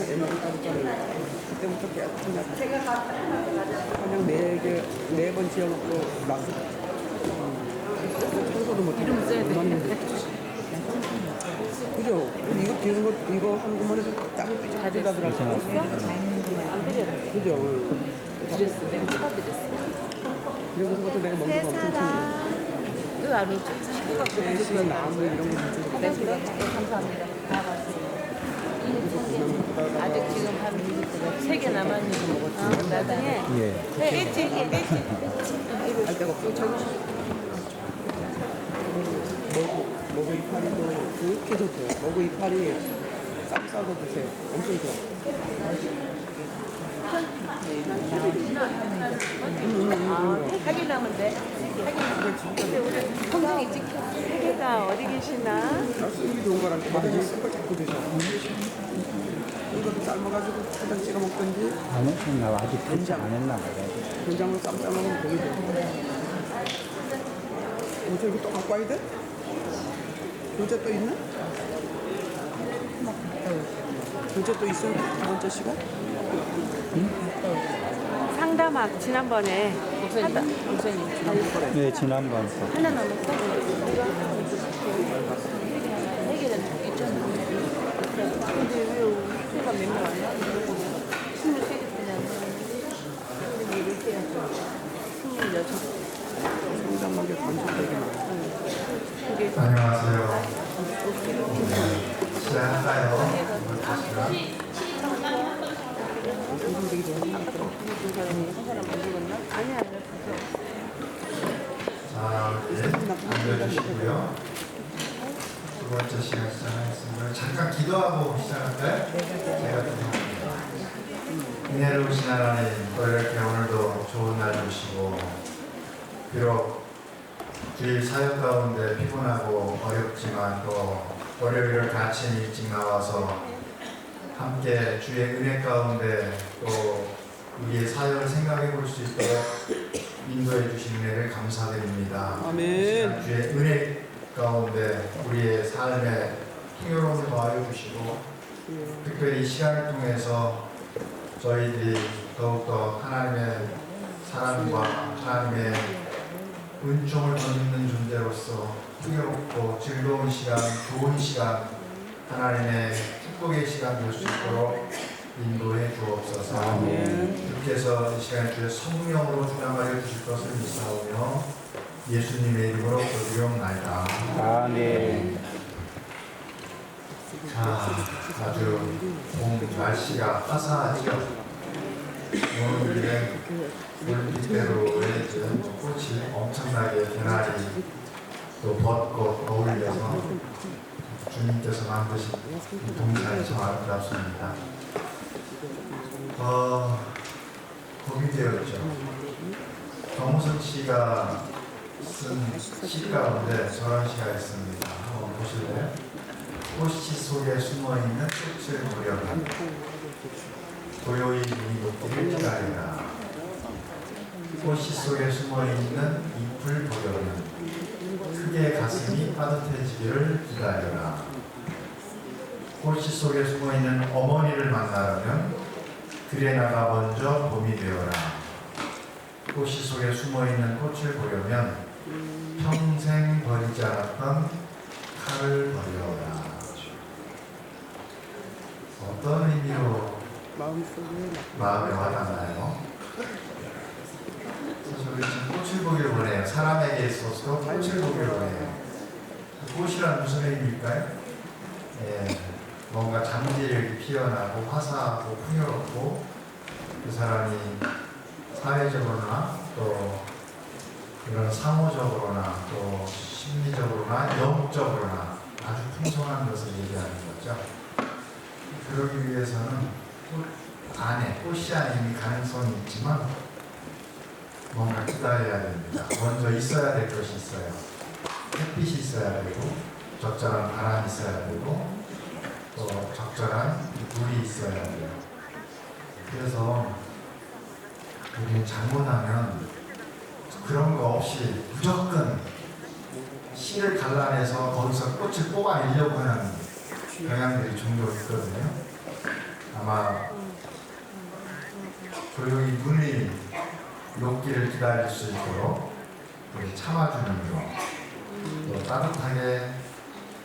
옛날부터 그때부터 깨끗하게 그냥 매번 지어놓고 막 청소도 못하고 이름 써야 돼. 그죠? 이거 비는 거 이거 한 것만 해도 땀이 삐죽삐죽 나더라고요. 안 드렸네. 그죠? 드렸어. 내가 찍어드렸어. 그래서 그것도 내가 먹는 거 엄청 챙겨. 그 안에 식구가 대신 나무 이런 거 좀 네, 그래? 감사합니다. 나가세요. 아직 지금 한 3개 남았는지 먹었지. 나중에. 네, 일찍. 할 데가 없어. 먹어 이파리도 그렇게 좋대요. 먹어 이파리 쌈 싸서 드세요. 엄청 좋아. 확인하면 돼. 근데 우리 통장이 찍혀. 세계가 어디 계시나? 쓰기 좋은 거랑 다르지. 쓴걸 자꾸 드셔. 이것도 삶아가지고 초장 찍어 먹든지 안 했나 봐. 아직 도착 안 했나 봐. 된장으로 쌈 싸먹으면 되게 좋아. 저 이거 또 갖고 와야 돼? 교재 또 있나? 교재 또 있어? 두 번째 시간? 상담학 지난번에 목사님 네, 지난번 거. 하나 남았어? 3개는 있잖아. 근데 왜 수가 몇 명 왔나? 23개 근데 이렇게 해서 26. 성장하게 관심되게 많아. 안녕하세요. 시작할까요? 성장 되게 좋아. 그 사람이 한 사람 안 죽었나? 아니야. 자, 앉아주시고요. 두 번째 시간 시작하겠습니다. 잠깐 기도하고 시작할까요? 제가 기도합니다. 은혜로우신 하나님, 또 이렇게 오늘도 좋은 날 주시고, 비록 주일 사역 가운데 피곤하고 어렵지만 또 월요일을 같이 일찍 나와서 함께 주의 은혜 가운데 또 우리의 사역을 생각해 볼 수 있도록 인도해 주신 은혜를 감사드립니다. 아멘. 주의 은혜 가운데 우리의 삶에 풍요로움을 더하여 주시고 특별히 이 시간을 통해서 저희들이 더욱더 하나님의 사랑과 하나님의 은총을 덧입는 존재로서 풍요롭고 즐거운 시간, 좋은 시간, 하나님의 축복의 시간 될 수 있도록 인도해 주옵소서. 주께서 이 시간에 주의 성령으로 주장하여 주실 것을 믿사오며 예수님의 이름으로 기도드리옵나이다. 아멘. 자, 아주 봄 날씨가 화사하죠. 오늘은 물빛대로의 꽃이 엄청나게 개나리 또 벚꽃 어울려서 주님께서 만드신 동산이 참 아름답습니다. 봄이 되었죠. 정우성 씨가 쓴 시 가운데 저런 시가 있습니다. 한번 보실래요? 꽃이 속에 숨어있는 꽃을 보려면 고요히 눈이 녹기를 기다리라. 꽃이 속에 숨어있는 잎을 보려면 크게 가슴이 따뜻해지기를 기다려라. 꽃이 속에 숨어있는 어머니를 만나려면 들에 나가 먼저 봄이 되어라. 꽃이 속에 숨어있는 꽃을 보려면 평생 버리지 않았던 칼을 버려라. 어떤 의미로 마음에 와닿나요? 사실 우리 지금 꽃을 보기를 원해요. 사람에게 있어서 꽃을 보기를 원해요. 꽃이란 무슨 의미일까요? 예, 뭔가 장기력이 피어나고 화사하고 풍요롭고 그 사람이 사회적으로나 또 이런 상호적으로나 또 심리적으로나 영적으로나 아주 풍성한 것을 얘기하는 거죠. 그러기 위해서는 꽃 안에, 꽃이 안에 이미 가능성이 있지만 뭔가 기다려야 됩니다. 먼저 있어야 될 것이 있어요. 햇빛이 있어야 되고 적절한 바람이 있어야 되고 또 적절한 물이 있어야 돼요. 그래서 우리는 잘못하면 그런 거 없이 무조건 씨를 갈라내서 거기서 꽃을 뽑아내려고 하는 경향들이 종종 있거든요. 아마 조용히 눈이 녹기를 기다릴 수 있도록 우리 참아주는 거, 또 따뜻하게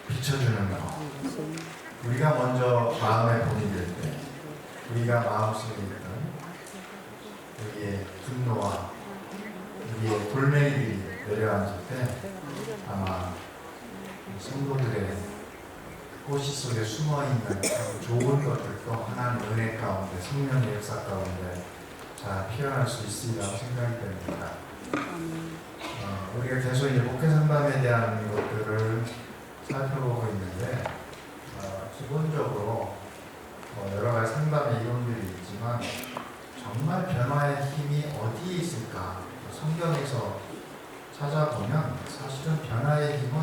비춰주는 거. 우리가 먼저 마음에 봄이 될 때, 우리가 마음속에 있던 우리의 분노와 우리의 돌멩이들이 내려앉을 때 아마 성도들의 꽃이 속에 숨어있는 좋은 것들도 하나님 은혜 가운데, 성령의 역사 가운데 잘 피어날 수 있으리라고 생각이 됩니다. 우리가 계속 이제 목회 상담에 대한 것들을 살펴보고 있는데, 기본적으로 여러 가지 상담의 이론들이 있지만 정말 변화의 힘이 어디에 있을까? 성경에서 찾아보면 사실은 변화의 힘은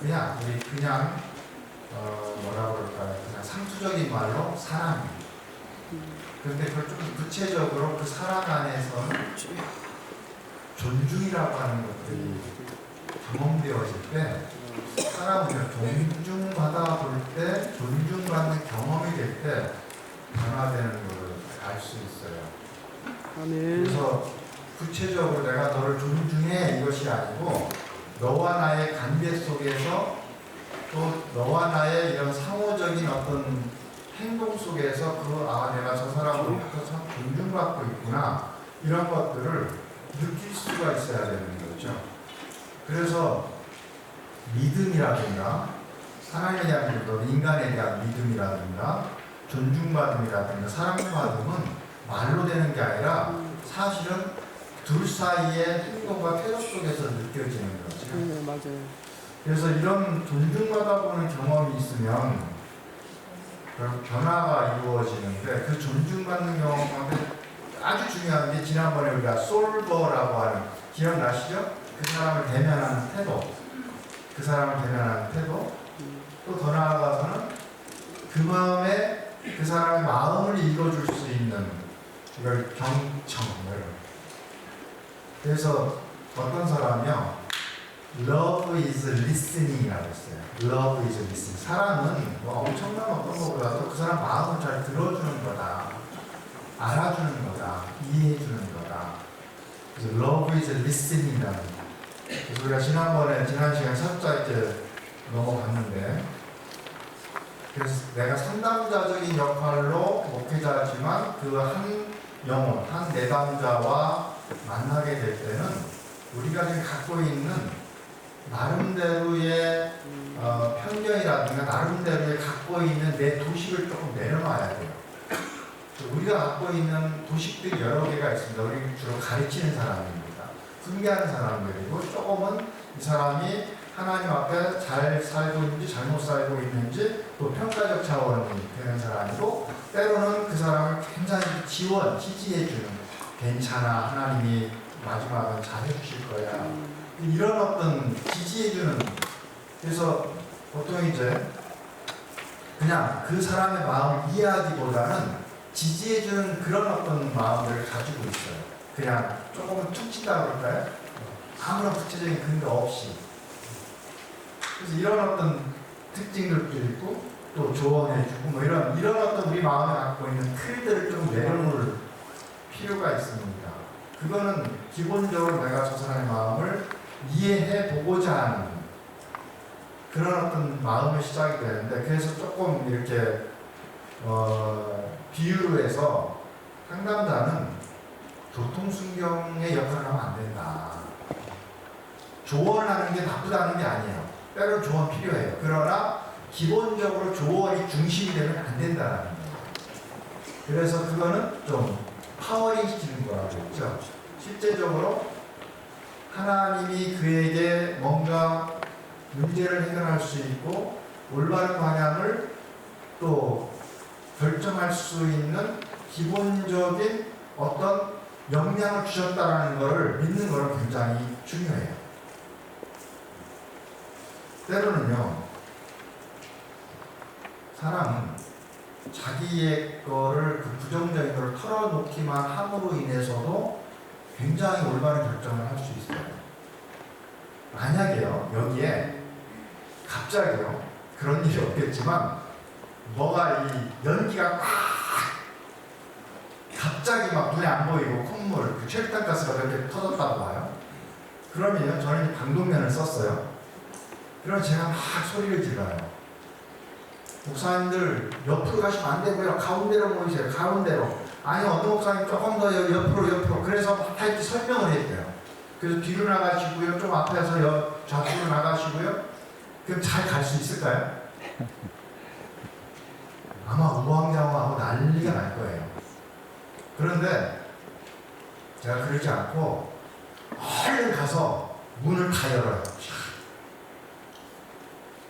그냥 뭐라 그럴까요? 그냥 상투적인 말로 사랑. 그런데 그걸 좀 구체적으로 그 사랑 안에서는 존중이라고 하는 것들이 경험되어질 때, 사람을 존중받아 볼 때, 존중받는 경험이 될 때 변화되는 것을 알 수 있어요. 그래서 구체적으로 내가 너를 존중해 이것이 아니고, 너와 나의 관계 속에서 또 너와 나의 이런 상호적인 어떤 행동 속에서 내가 저 사람으로부터 참 존중받고 있구나, 이런 것들을 느낄 수가 있어야 되는 거죠. 그래서 믿음이라든가 하나님에 대한 믿음, 인간에 대한 믿음이라든가 존중받음이라든가 사랑받음은 말로 되는 게 아니라 사실은 둘 사이의 행동과 태도 속에서 느껴지는 거죠. 맞아요. 그래서 이런 존중받아 보는 경험이 있으면 그런 변화가 이루어지는데, 그 존중받는 경험 가운데 아주 중요한 게 지난번에 우리가 솔버라고 하는, 기억나시죠? 그 사람을 대면하는 태도, 그 사람을 대면하는 태도, 또 더 나아가서는 그 마음에 그 사람의 마음을 읽어줄 수 있는 이걸 경청을. 그래서 어떤 사람이요, Love is listening이라고 했어요. Love is listening. 사랑은 뭐 엄청난 어떤 것보다도 그 사람 마음을 잘 들어주는 거다, 알아주는 거다, 이해해주는 거다. 그래서 Love is listening이라는 거. 그래서 우리가 지난 시간에 살짝 이제 넘어갔는데, 그래서 내가 상담자적인 역할로 목회자지만 그 한 영혼, 한 내담자와 만나게 될 때는 우리가 지금 갖고 있는 나름대로의 편견이라든가 나름대로의 갖고 있는 내 도식을 조금 내려놔야 돼요. 우리가 갖고 있는 도식들이 여러 개가 있습니다. 우리 주로 가르치는 사람입니다. 훈계하는 사람들이고, 조금은 이 사람이 하나님 앞에 잘 살고 있는지 잘못 살고 있는지 또 평가적 차원이 되는 사람이고, 때로는 그 사람을 굉장히 지지해주는, 괜찮아, 하나님이 마지막은 잘해주실 거야, 이런 어떤 지지해주는. 그래서 보통 이제 그냥 그 사람의 마음을 이해하기보다는 지지해주는 그런 어떤 마음을 가지고 있어요. 그냥 조금은 툭 친다 그럴까요? 아무런 구체적인 근거 없이. 그래서 이런 어떤 특징들도 있고, 또 조언해주고, 뭐 이런 어떤 우리 마음에 갖고 있는 틀들을 좀 내려놓을 필요가 있습니다. 그거는 기본적으로 내가 저 사람의 마음을 이해해 보고자 하는 그런 어떤 마음의 시작이 되는데, 그래서 조금 이렇게 비유로 해서 상담자는 교통순경의 역할을 하면 안 된다. 조언하는 게 나쁘다는 게 아니에요. 때로는 조언 필요해요. 그러나 기본적으로 조언이 중심이 되면 안 된다는 거예요. 그래서 그거는 좀 파워링 시키는 거라고 했죠. 실제적으로 하나님이 그에게 뭔가 문제를 해결할 수 있고 올바른 방향을 또 결정할 수 있는 기본적인 어떤 역량을 주셨다는 것을 믿는 것은 굉장히 중요해요. 때로는요, 사람은 자기의 거를, 그 부정적인 것을 털어놓기만 함으로 인해서도 굉장히 올바른 결정을 할 수 있어요. 만약에요, 여기에 갑자기요, 그런 일이 없겠지만 뭐가 이 연기가 꽉 눈에 안 보이고 콧물, 그 체류탄가스가 이렇게 터졌다고 봐요. 그러면 저는 방독면을 썼어요. 그럼 제가 막 소리를 질러요. 목사님들 옆으로 가시면 안 되고요. 가운데로 모이세요. 가운데로. 아니 어떤 목사님 조금 더 옆으로. 그래서 막 이렇게 설명을 했대요. 그래서 뒤로 나가시고요. 좀 앞에서 좌측으로 나가시고요. 그럼 잘 갈 수 있을까요? 아마 우왕좌왕하고 난리가 날 거예요. 그런데 제가 그러지 않고 얼른 가서 문을 다 열어요.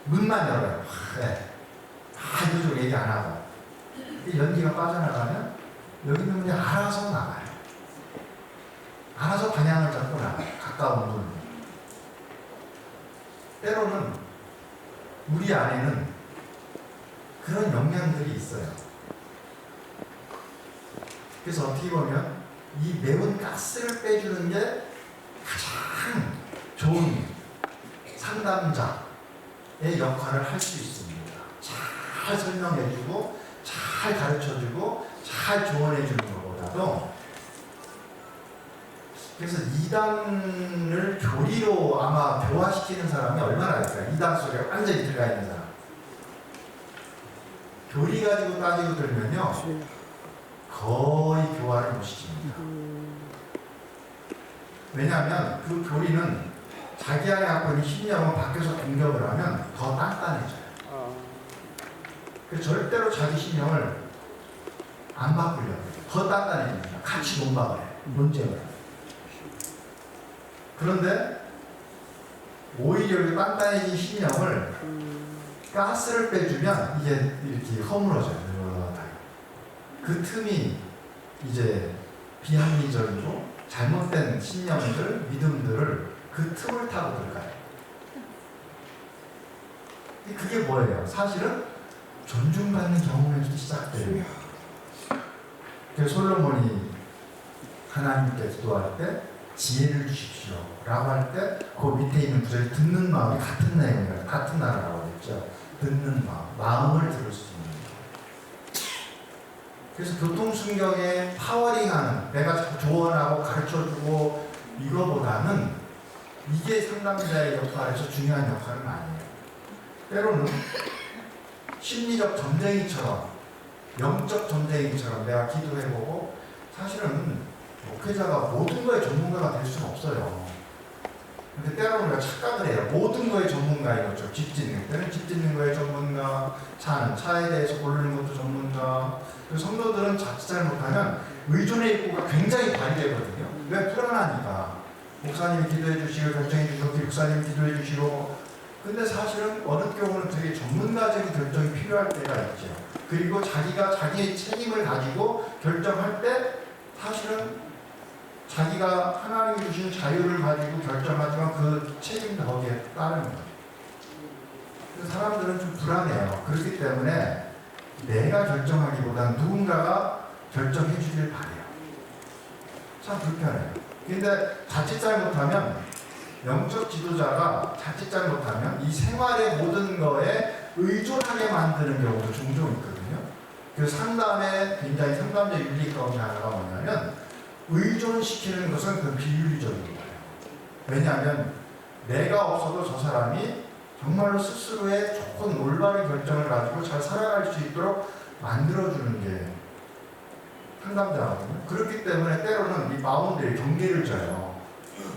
문만 열어요. 네. 이쪽으로 얘기 안 하고. 연기가 빠져나가면 여기 있는 분이 알아서 나가요. 알아서 방향을 잡고 나가요. 가까운 문. 때로는 우리 안에는 그런 영향들이 있어요. 그래서 어떻게 보면 이 매운 가스를 빼주는 게 가장 좋은 상담자의 역할을 할 수 있습니다. 잘 설명해주고, 잘 가르쳐주고, 잘 조언해주는 것보다도. 그래서 이단을 교리로 아마 교화시키는 사람이 얼마나 될까요? 이단 속에 완전히 들어가 있는 사람. 교리 가지고 따지고 들면요, 거의 교화를 못 시킵니다. 왜냐하면 그 교리는 자기 안에 갖고 있는 신념을 밖에서 공격을 하면 더 단단해져요. 그래서 절대로 자기 신념을 안 바꾸려고 해요. 더 단단해집니다. 같이 논박을 해요. 논쟁을 해요. 그런데 오히려 단단해진 신념을 가스를 빼주면 이게 이렇게 허물어져요. 그 틈이 이제 비합리적이고 잘못된 신념들, 믿음들을 그 틈을 타고 들어가요. 그게 뭐예요? 사실은 존중받는 경험에서 시작돼요. 그래서 솔로몬이 하나님께 기도할 때 지혜를 주십시오 라고 할 때 그 밑에 있는 구절이 듣는 마음이 같은 내용이에요. 같은 나라라고 했죠. 듣는 마음을 들을 수 있는. 그래서 교통순경에 파워링하는, 내가 조언하고 가르쳐주고 이거보다는 이게 상담자의 역할에서 중요한 역할은 아니에요. 때로는 심리적 점쟁이처럼, 영적 점쟁이처럼 내가 기도해보고, 사실은 목회자가 모든 거에 전문가가 될 수는 없어요. 근데 때로는 우리가 착각을 해요. 모든 거에 전문가인 거죠. 집 짓는 때는 집 짓는 거에 전문가, 차에 대해서 고르는 것도 전문가. 성도들은 자칫 잘못하면 의존의 입구가 굉장히 발휘되거든요. 왜? 불안하니까. 목사님이 기도해 주시고 결정해 주시고 목사님이 기도해 주시고. 근데 사실은 어느 경우는 되게 전문가적인 결정이 필요할 때가 있죠. 그리고 자기가 자기의 책임을 가지고 결정할 때 사실은 자기가 하나님이 주신 자유를 가지고 결정하지만 그 책임도 거기에 따르는 거예요. 그래서 사람들은 좀 불안해요. 그렇기 때문에 내가 결정하기보다는 누군가가 결정해 주길 바래요. 참 불편해요. 근데 자칫 잘못하면, 영적 지도자가 자칫 잘못하면 이 생활의 모든 거에 의존하게 만드는 경우도 종종 있거든요. 그래서 상담에 굉장히 상담자 윤리 가운데 하나가 뭐냐면, 의존시키는 것은 그 비윤리적인 거예요. 왜냐하면 내가 없어도 저 사람이 정말로 스스로의 좋은 올바른 결정을 가지고 잘 살아갈 수 있도록 만들어주는 게 상담자거든요. 그렇기 때문에 때로는 이 마음들이 경계를 져요.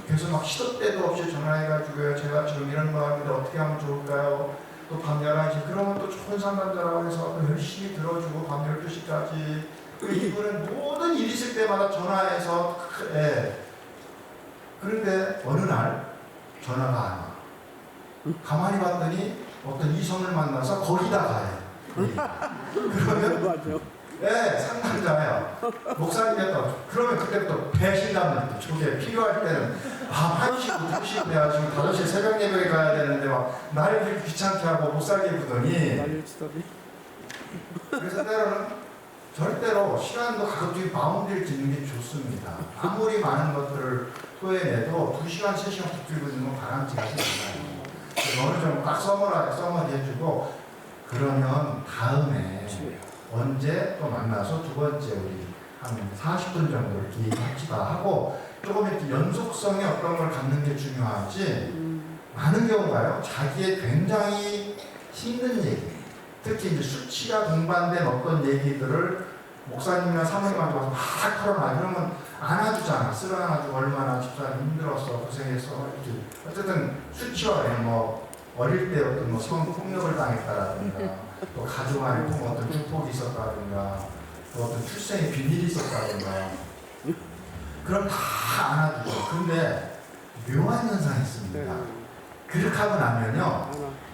그래서 막 시도 때도 없이 전화해가지고요. 제가 지금 이런 마음인데 어떻게 하면 좋을까요? 또 밤 11시, 그러면 또 좋은 상담자라고 해서 또 열심히 들어주고 밤 12시까지. 이분은 모든 일 있을 때마다 전화해서, 그런데 어느 날 전화가 안 와. 가만히 봤더니 어떤 이성을 만나서 거기다 가요. 그러면 상담자야. 목사님이었다. 그러면 그때부터 배신감을 저게 필요할 때는 밤 1시고 2시고 내가 지금 5시 새벽 예배에 가야 되는데 막 나를 그렇게 귀찮게 하고 못 살게 구더니. 그래서 때로는 절대로 시간도 가급적 마음대로 짓는 게 좋습니다. 아무리 많은 것들을 토해내도 2시간, 3시간 붙들고 있는 건 바람직하지 않아요. 어느 정도 딱 써머리 해주고, 그러면 다음에 언제 또 만나서 두 번째 우리 한 40분 정도 이렇게 얘기합시다 하고 조금 이렇게 연속성의 어떤 걸 갖는 게 중요하지 많은 경우가요 자기의 굉장히 힘든 얘기 특히 이제 수치가 동반된 어떤 얘기들을 목사님이나 사모님한테 와서 막 털어놔 그러면 안아주잖아 쓸어 안아주고 얼마나 집사님 힘들었어 고생했어 이렇게 어쨌든 수치와 뭐 어릴 때 어떤 뭐 성폭력을 당했다라든가 또 가족 안에 어떤 축복이 있었다든가 또 어떤 출생의 비밀이 있었다든가 그럼 다 안아주죠. 근데 묘한 현상이 있습니다. 그렇게 하고 나면요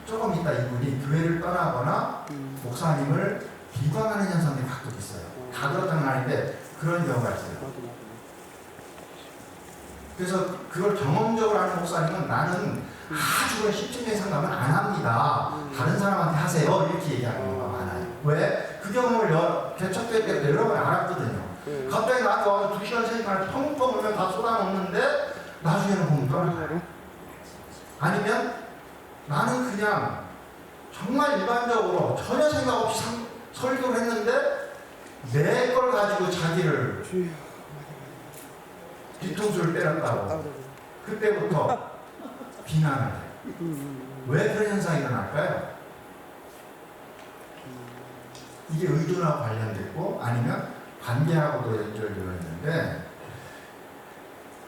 조금 있다 이분이 교회를 떠나거나 목사님을 비방하는 현상이 가끔 있어요. 다 그렇다는 아닌데 그런 경우가 있어요. 그래서 그걸 경험적으로 하는 목사님은 나는 아주 그런 심층적인 상담은 안 합니다. 다른 사람한테 하세요. 이렇게 얘기하는 경우가 많아요. 왜? 그 경험을 개척될 때도 여러 번 알았거든요. 갑자기 나한테 와서 2시간, 3시간을 펑펑 울면 다 쏟아놓는데 나중에는 보면 떠나가요. 아니면 나는 그냥 정말 일반적으로 전혀 생각 없이 설교를 했는데 내 걸 가지고 자기를 뒤통수를 때렸다고 그때부터 비난을 해요. 왜 그런 현상이 일어날까요? 이게 의도나 관련됐고 아니면 관계하고도 연결되어 있는데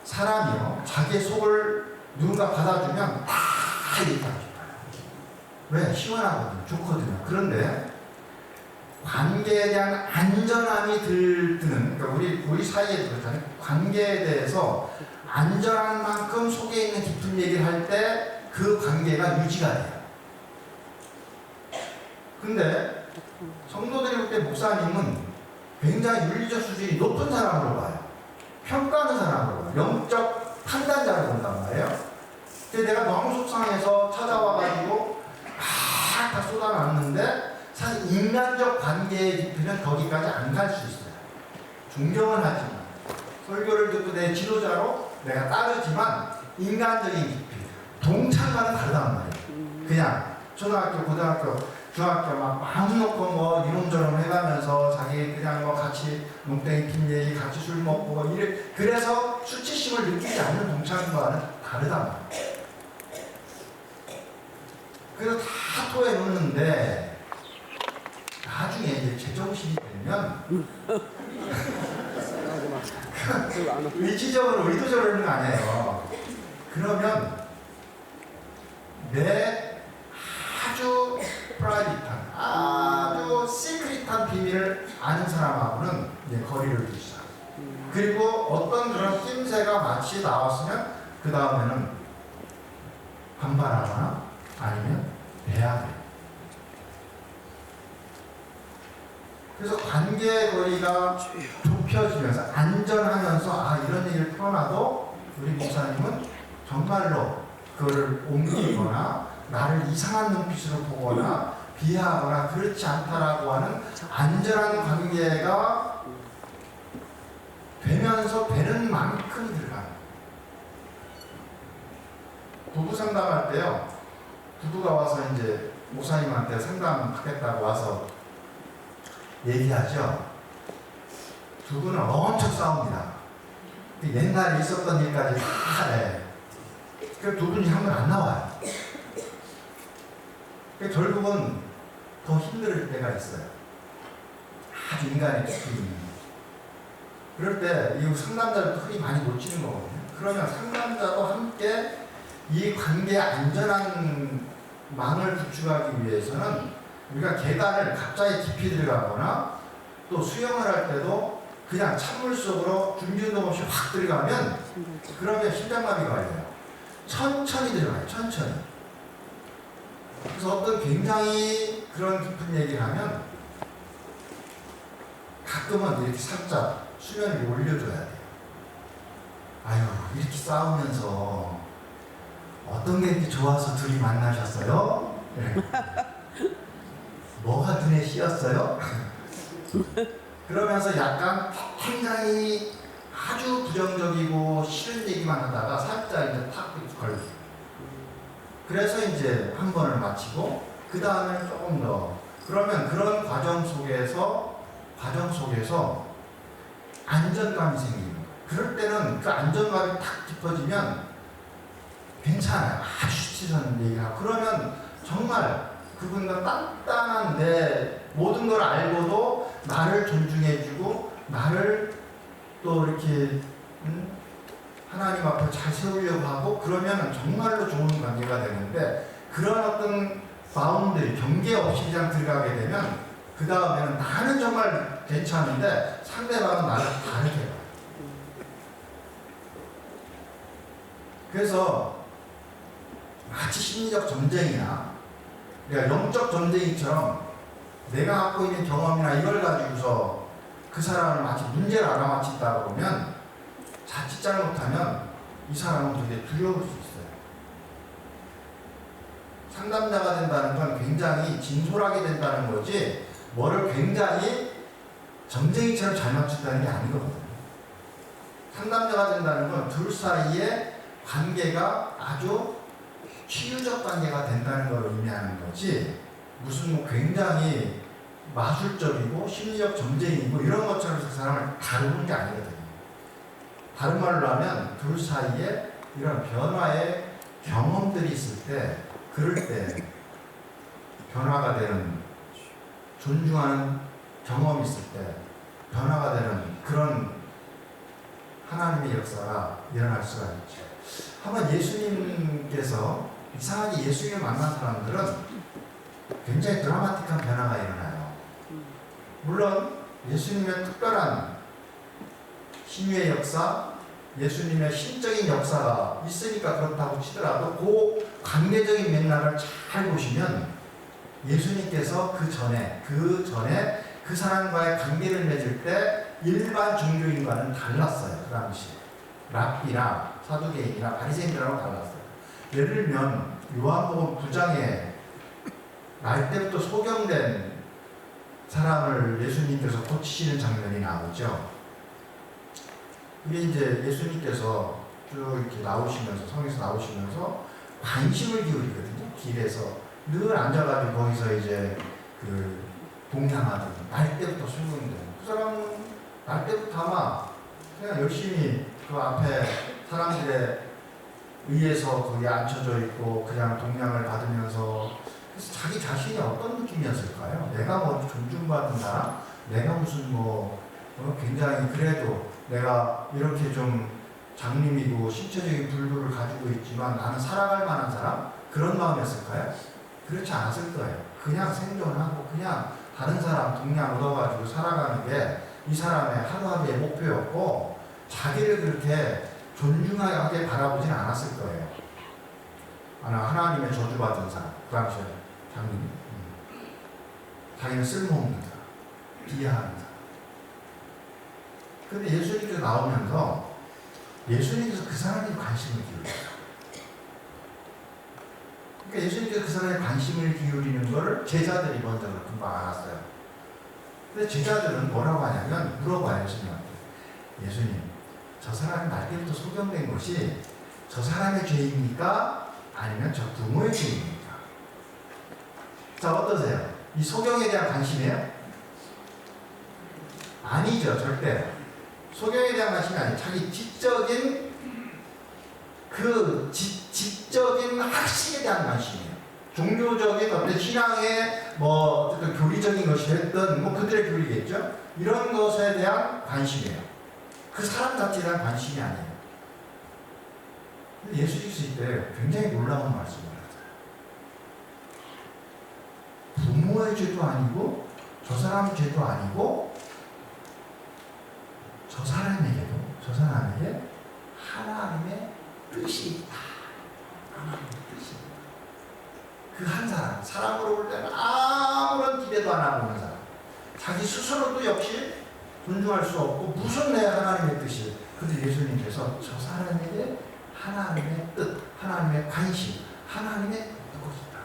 사람이요 자기의 속을 누군가 받아주면 다 얘기하고 싶어요. 왜? 시원하거든요. 좋거든요. 그런데 관계에 대한 안전함이 드는 그러니까 우리 사이에 그렇잖아요. 관계에 대해서 안전한 만큼 속에 있는 깊은 얘기를 할 때 그 관계가 유지가 돼요. 근데 성도들이 볼 때 목사님은 굉장히 윤리적 수준이 높은 사람으로 봐요. 평가하는 사람으로 봐요. 영적 판단자로 본단 말이에요. 근데 내가 너무 속상해서 찾아와가지고 다 쏟아놨는데 사실 인간적 관계의 깊이는 거기까지 안 갈 수 있어요. 존경은 하지만 설교를 듣고 내 지도자로 내가 따르지만 인간적인 깊이 동창과는 다르단 말이에요. 그냥 초등학교, 고등학교, 중학교 막 마음 놓고 뭐 이런저런 해가면서 자기 그냥 뭐 같이 농땡이 핀 얘기 같이 술 먹고 뭐 이래 그래서 수치심을 느끼지 않는 동창과는 다르단 말이에요. 그래서 다 토해 놓는데 나중에 이제 제정신이 되면 의지적으로 의도적으로 하는 거 아니에요. 그러면 내 아주 프라이빗한 아주 시크릿한 비밀을 아는 사람하고는 이제 거리를 두시죠. 그리고 어떤 그런 낌새가 마치 나왔으면 그 다음에는 반발하거나 아니면 배합해요. 그래서 관계의 거리가 좁혀지면서 안전하면서 이런 얘기를 풀어놔도 우리 목사님은 정말로 그거를 옮기거나 나를 이상한 눈빛으로 보거나 비하하거나 그렇지 않다라고 하는 안전한 관계가 되면서 되는 만큼 들어가요. 부부 상담할 때요. 부부가 와서 이제 목사님한테 상담하겠다고 와서 얘기하죠. 두 분은 엄청 싸웁니다. 옛날에 있었던 일까지 다 해. 그 두 분이 한 번 안 나와요. 결국은 더 힘들 때가 있어요. 아주 인간의 깊이 있는. 그럴 때 이 상담자들도 흔히 많이 놓치는 거거든요. 그러면 상담자도 함께 이 관계의 안전한 망을 구축하기 위해서는 우리가 계단을 갑자기 깊이 들어가거나 또 수영을 할 때도 그냥 찬물 속으로 준비운동 없이 확 들어가면 그러면 심장마비가 와요. 천천히 들어가요. 천천히. 그래서 어떤 굉장히 그런 깊은 얘기를 하면 가끔은 이렇게 살짝 수면 위에 올려줘야 돼요. 아유 이렇게 싸우면서 어떤 게 이렇게 좋아서 둘이 만나셨어요? 네. 뭐가 눈에 씌었어요? 그러면서 약간 굉장히 아주 부정적이고 싫은 얘기만 하다가 살짝 이제 탁 걸리죠. 그래서 이제 한 번을 마치고 그 다음에 조금 더 그러면 그런 과정 속에서 안정감이 생기는 거예요. 그럴 때는 그 안정감이 탁 깊어지면 괜찮아요. 아주 수치스러운 얘기하고 그러면 정말 그분과 단단한데 모든 걸 알고도 나를 존중해주고 나를 또 이렇게 하나님 앞에 잘 세우려고 하고 그러면 정말로 좋은 관계가 되는데 그런 어떤 바운드리, 경계 없이 그냥 들어가게 되면 그 다음에는 나는 정말 괜찮은데 상대방은 나를 다르게 봐요. 그래서 마치 심리적 전쟁이나 그러니까 영적 전쟁이처럼 내가 갖고 있는 경험이나 이걸 가지고서 그 사람을 마치 문제를 알아맞힌다 그러면 자칫 잘못하면 이 사람은 되게 두려울 수 있어요. 상담자가 된다는 건 굉장히 진솔하게 된다는 거지 뭐를 굉장히 점쟁이처럼 잘 맞춘다는 게 아니거든요. 상담자가 된다는 건 둘 사이의 관계가 아주 치유적 관계가 된다는 걸 의미하는 거지 무슨 뭐 굉장히 마술적이고 심리적 점쟁이고 이런 것처럼 그 사람을 다루는 게 아니거든요. 다른 말로 하면 둘 사이에 이런 변화의 경험들이 있을 때 그럴 때 변화가 되는 존중하는 경험이 있을 때 변화가 되는 그런 하나님의 역사가 일어날 수가 있죠. 한번 예수님께서 이상하게 예수님을 만난 사람들은 굉장히 드라마틱한 변화가 일어나요. 물론 예수님의 특별한 신유의 역사, 예수님의 신적인 역사가 있으니까 그렇다고 치더라도 그 관계적인 맥락을 잘 보시면 예수님께서 그 전에 그 사람과의 관계를 맺을 때 일반 종교인과는 달랐어요. 그 당시 랍비나 사두개인이나 바리새인들하고 달랐어요. 예를 들면 요한복음 9장에 날 때부터 소경된 사람을 예수님께서 고치시는 장면이 나오죠. 이게 이제 예수님께서 쭉 이렇게 나오시면서 성에서 나오시면서 관심을 기울이거든요. 길에서 늘 앉아가지고 거기서 이제 그 동향하던 날 때부터 소경된 그 사람은 날 때부터 아마 그냥 열심히 그 앞에 사람들에 의해서 거기 앉혀져 있고 그냥 동향을 받으면서 그래서 자기 자신이 어떤 느낌이었을까요? 내가 뭐 존중받은 사람? 내가 무슨 굉장히 그래도 내가 이렇게 좀 장님이고 신체적인 불구를 가지고 있지만 나는 살아갈 만한 사람? 그런 마음이었을까요? 그렇지 않았을 거예요. 그냥 생존하고 그냥 다른 사람 동향 얻어가지고 살아가는 게 이 사람의 하루하루의 목표였고 자기를 그렇게 존중하게 바라보진 않았을 거예요. 하나님의 저주받은 사람, 그 당시에 장님, 자기는 쓸모없는 사람, 비하하는 사람. 근데 예수님께서 나오면서 예수님께서 그 사람에게 관심을 기울여요. 그러니까 예수님께서 그 사람에 관심을 기울이는 걸 제자들이 먼저 금방 알았어요. 근데 제자들은 뭐라고 하냐면 물어봐요, 예수님한테. 예수님, 저 사람이 날 때부터 소경된 것이 저 사람의 죄입니까? 아니면 저 부모의 죄입니까? 자, 어떠세요? 이 소경에 대한 관심이에요? 아니죠, 절대. 소경에 대한 관심이 아니에요. 자기 지적인 지적인 학식에 대한 관심이에요. 종교적인 어떤 신앙의 어떤 교리적인 것이 됐든 그들의 교리겠죠. 이런 것에 대한 관심이에요. 그 사람 자체에 대한 관심이 아니에요. 근데 예수님께서 이때 굉장히 놀라운 말씀을 하세요. 부모의 죄도 아니고 저 사람의 죄도 아니고 저 사람에게 하나님의 뜻이 있다. 하나님의 뜻이 있다. 그 한 사람, 사람으로 볼 때는 아무런 기대도 안 하고 있는 사람, 자기 스스로도 역시 존중할 수 없고 무슨 내 하나님의 뜻이. 근데 예수님께서 저 사람에게 하나님의 뜻, 하나님의 관심, 하나님의 뜻이 있다.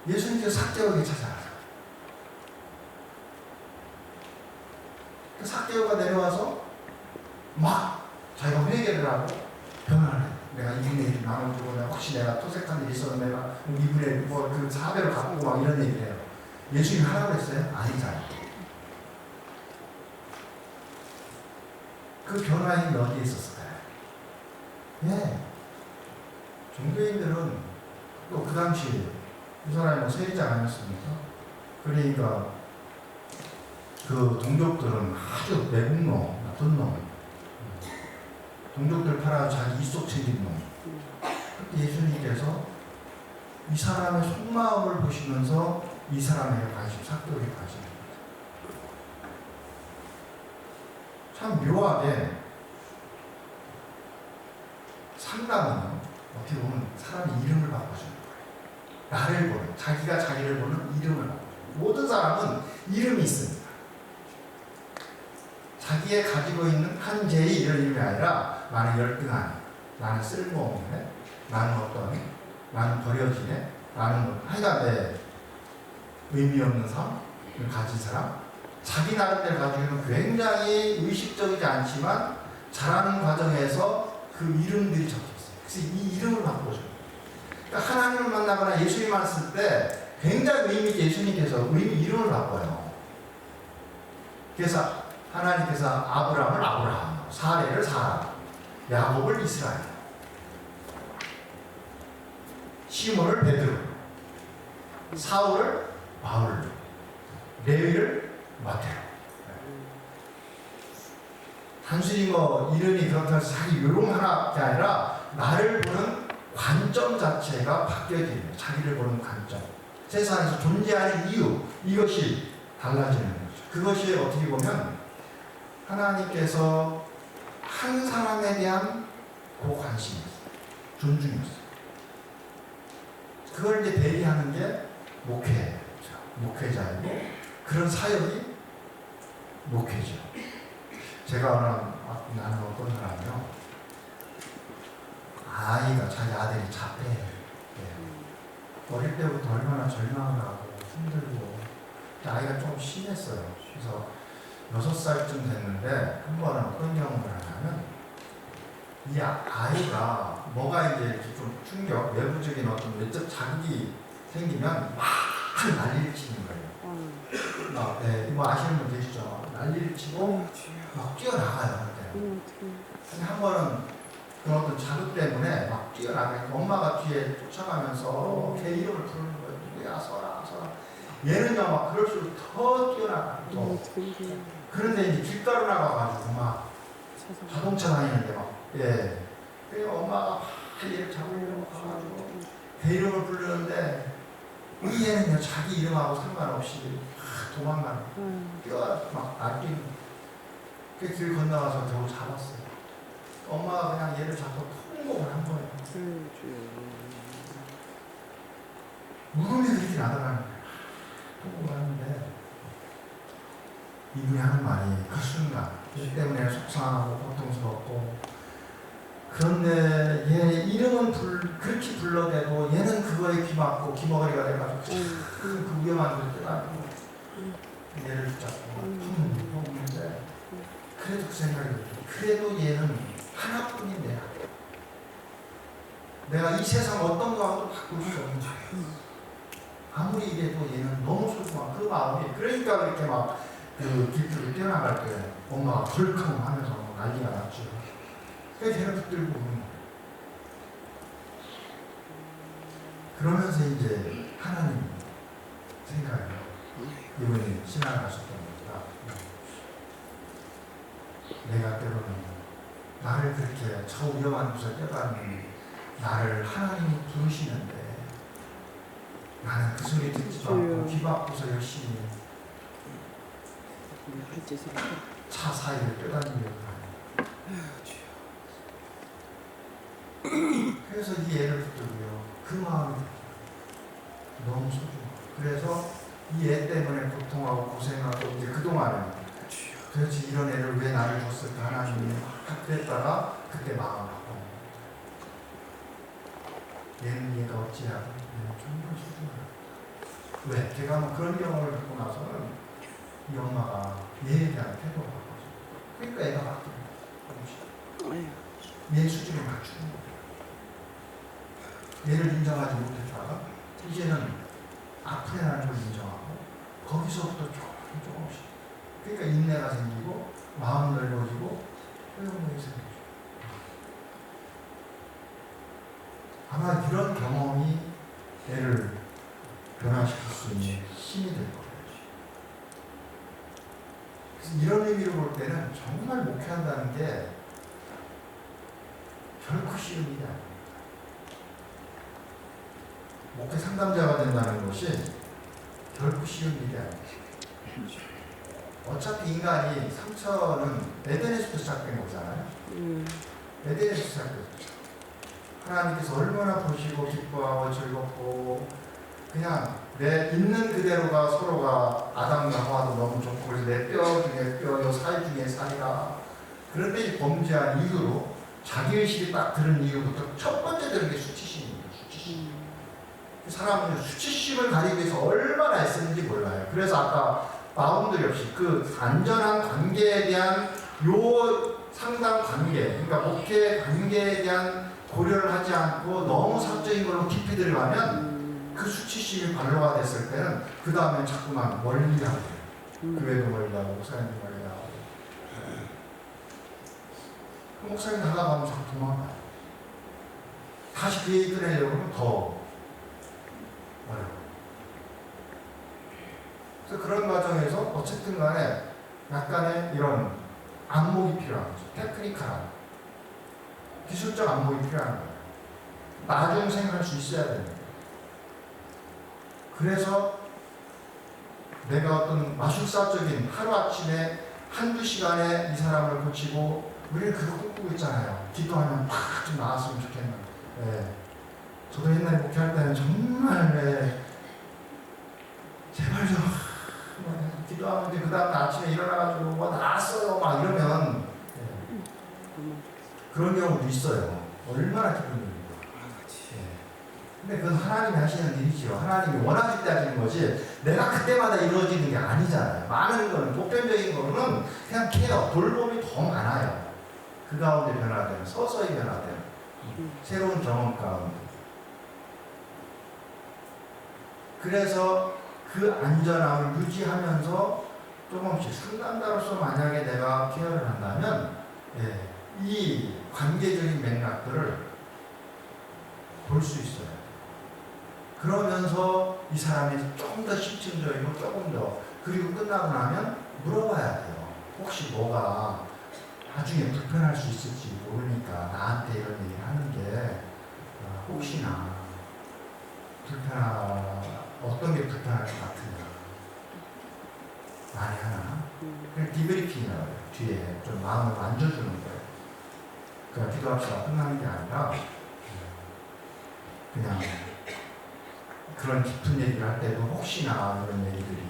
예수님께서 삭개오에게 찾아가서 그 삭개오가 내려와서 막 자기가 회개를 하고 변화를 해. 내가 이분의 일을 나눠주고 내가 혹시 내가 토색한 일이 있어서 내가 이분의 그 사배를 갚고 막 이런 얘기를 해요. 예수님이 하라고 했어요? 아니잖아요. 그 변화인 어디에 있었을까요? 네. 종교인들은 또 그 당시 이 사람이 뭐 세리장 아니었습니까? 그러니까 그 동족들은 아주 매국노, 나쁜 놈, 동족들 팔아 자기 이속 챙긴 놈. 그때 예수님께서 이 사람의 속마음을 보시면서 이 사람에게 관심, 삭도에 관심. 참 묘하게 상담은 어떻게 보면 사람의 이름을 바꿔주는 거예요. 나를 보는, 자기가 자기를 보는 이름을 바꿔주는 거예요. 모든 사람은 이름이 있습니다. 자기의 가지고 있는 한재의 이런 이름이 아니라 나는 열등하네, 나는 쓸모없네, 나는 어떠네, 나는 버려지네, 나는 하여간 내 의미 없는 삶을 가진 사람, 자기 나름대로 가지고 있는 굉장히 의식적이지 않지만 자라는 과정에서 그 이름들이 적혀 있어요. 그래서 이 이름을 바꿔줘요. 그러니까 하나님을 만나거나 예수님 만났을 때 굉장히 의미 있게 예수님께서 이름을 바꿔요. 그래서 하나님께서 아브라함을 아브라함, 사레를 사라, 야곱을 이스라엘, 시몬을 베드로, 사울을 바울, 레위를 마테오. 단순히 뭐 이름이 그렇다고 해서 자기 요령 하나가 아니라 나를 보는 관점 자체가 바뀌어지는 거예요. 자기를 보는 관점, 세상에서 존재하는 이유, 이것이 달라지는 거죠. 그것이 어떻게 보면 하나님께서 한 사람에 대한 그 관심이었어요. 존중이었어요. 그걸 이제 대리하는 게 목회자이고 그런 사역이 목회죠. 제가 나는 어떤 사람이요, 아이가 자기 아들이 자폐, 어릴 때부터 얼마나 절망을 하고 힘들고 아이가 좀 심했어요. 그래서 6살쯤 됐는데 한 번은 어떤 경험을 하냐면 이 아이가 뭐가 이제 이렇게 좀 충격, 외부적인 어떤 외적 자극이 생기면 막 난리를 치는 거예요. 막, 뭐 아시는 분 계시죠? 난리를 치고 막 뛰어나가요. 근데 한 번은 그런 어떤 자극 때문에 막 뛰어나가니까 엄마가 뒤에 쫓아가면서 걔 이름을 부르는 거예요. 누구야, 서라. 얘는요, 막 그럴수록 더 뛰어나가요. 그런데 이제 길가로 나가가지고 막 자동차 다니는데 막, 그래서 엄마가 막 얘를 잡으려고 가가지고 걔 이름을 부르는데 우리 애는요, 자기 이름하고 상관없이 도망가는 뛰어가지고 막 날뛰는 거예요. 그 길 건너가서 겨우 잡았어요. 엄마가 그냥 얘를 잡고 통곡을 한 거예요. 울음이 그렇게 나더라는 거예요. 통곡을 하는데 이분이 하는 말이 그 순간 이 때문에 속상하고 고통스럽고, 그런데 얘 이름은 그렇게 불러대고 얘는 그거에 귀맞고 귀머거리가 돼가지고 그 위험한 걸 깨닫고 얘를 붙잡고 먹는데, 그래도 그 생각이 들어요. 그래도 얘는 하나뿐인데 내가 이 세상 어떤 거하고도 바꿀 수 없는 거예요. 아무리 이래도 얘는 너무 소중한 그 마음이, 그러니까 그렇게 막 그 길들을 뛰어나갈 때 엄마가 덜컹 하면서 난리가 났죠. 그래서 걔를 붙들고 오는 거예요. 그러면서 이제 하나님 생각해요. 이분이 신앙하셨던 겁니다. 내가 때로는 나를 그렇게 저 위험한 곳에 떼가는 나를 하나님이 부르시는데 나는 그 소리 듣지도 않고 귀 막고서 열심히 차 사이를 떼다니려고 하는. 그래서 이 애를 붙들고요, 그 마음이 너무 소중해요. 그래서 이 애 때문에 고통하고 고생하고 이제 그동안은 도대체 이런 애를 왜 나를 줬을까 하나님이 그랬다가 그때 마음을 바꿔. 얘는 얘가 어찌하고 얘는 정말 소중하다. 왜? 제가 뭐 그런 경험을 듣고 나서는 이 엄마가 얘에 대한 태도가 바꿔서, 그러니까 애가 바뀌는 거예요. 얘 수준을 맞추는 거예요. 얘를 인정하지 못했다가 이제는 아픈 애라는 걸 인정하고 거기서부터 조금씩. 그러니까 인내가 생기고 마음 넓어지고 효용력이 생기죠. 아마 이런 경험이 애를 변화시킬 수 있는 힘이 될 거예요. 그래서 이런 의미로 볼 때는 정말 목회한다는 게 결코 쉬운 일이 아닙니다. 목회 상담자가 된다는 것이 결코 쉬운 일이 아닙니다. 어차피 인간이 상처는 에덴에서부터 시작된 거잖아요. 에덴에서 시작됐죠. 하나님께서 얼마나 보시고 기뻐하고 즐겁고 그냥 내 있는 그대로가 서로가 아담과 하와도 너무 좋고 그래서 내 뼈 중에 뼈, 요 살 중에 살이라. 그런데 이 범죄한 이유로 자기의식이 딱 드는 이유부터 첫 번째 드는 게 수치심입니다. 수치심. 사람은 수치심을 가리기 위해서 얼마나 애쓰는지 몰라요. 그래서 아까 바운드리 없이 그 안전한 관계에 대한 요 상당 관계, 그러니까 목회 관계에 대한 고려를 하지 않고 너무 사적인 걸로 깊이 들어가면 그 수치심이 발로가 됐을 때는 그 다음에 자꾸만 멀리 하고 교회도 멀리 하고 목사님도 멀리 하고 그 목사님 나가면 자꾸 도망가요. 다시 그 얘기 꺼내려고 하면 더 어려워. 그래서 그런 과정에서 어쨌든 간에 약간의 이런 안목이 필요한 거죠. 테크니컬한 기술적 안목이 필요한 거예요. 나중 생각할 수 있어야 됩니다. 그래서 내가 어떤 마술사적인 하루아침에 한두 시간에 이 사람을 고치고 우리는 그거 꿈꾸고 있잖아요. 기도하면 팍 좀 나았으면 좋겠는. 네. 저도 옛날에 목회할 때는 정말 제발 좀 기도하면 그 다음 아침에 일어나가지고 뭐 나았어요 막 이러면 그런 경우도 있어요. 얼마나 기쁜 일입니까? 근데 그건 하나님이 하시는 일이죠. 하나님이 원하실 때 하시는 거지 내가 그때마다 이루어지는 게 아니잖아요. 많은 거는 보편적인 거는 그냥 케어, 돌봄이 더 많아요. 그 가운데 변화되는, 서서히 변화되는 새로운 경험 가운데. 그래서 그 안전함을 유지하면서 조금씩 상담자로서 만약에 내가 케어를 한다면 이 관계적인 맥락들을 볼 수 있어요. 그러면서 이 사람이 조금 더 심층적이고 조금 더 그리고 끝나고 나면 물어봐야 돼요. 혹시 뭐가 나중에 불편할 수 있을지 모르니까 나한테 이런 얘기를 하는 게 혹시나 어떤 게 불편할 것 같으냐 많이 하나? 그냥 디브리핑이라고 해요. 뒤에 좀 마음을 만져주는 거예요. 그냥 기도합시다 끝나는 게 아니라 그냥 그런 깊은 얘기를 할 때도 혹시나 이런 얘기들이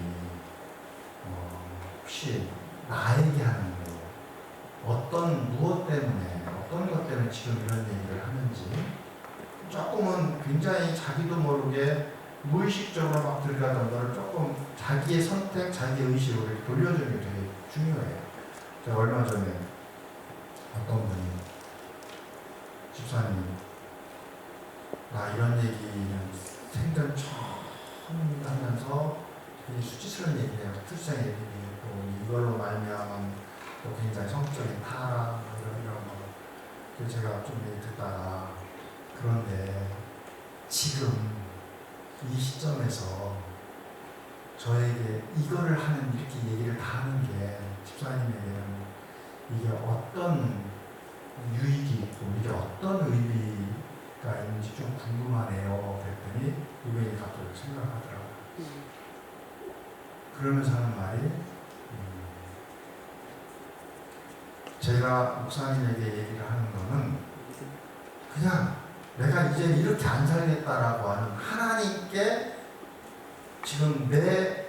혹시 나에게 하는 무엇 때문에 어떤 것 때문에 지금 이런 얘기를 하는지 조금은 굉장히 자기도 모르게 무의식적으로 막 들어가던 거를 조금 자기의 선택, 자기의 의식으로 돌려주는 게 되게 중요해요. 제가 얼마 전에 어떤 분이 집사님 나 이런 얘기는 생전 처음 하면서 되게 수치스러운 얘기예요. 출생 얘기 또 이걸로 말미암은 또 굉장히 성적인 타락 이런 거. 그래서 제가 좀 얘기 듣다가 그런데 지금 이 시점에서 저에게 이거를 하는 이렇게 얘기를 다 하는 게 집사님에게는 이게 어떤 유익이 있고 이게 어떤 의미가 있는지 좀 궁금하네요. 그랬더니 이분이 갑자기 생각하더라고요. 그러면서 하는 말이 제가 목사님에게 얘기를 하는 거는 그냥 내가 이제 이렇게 안 살겠다라고 하는 하나님께 지금 내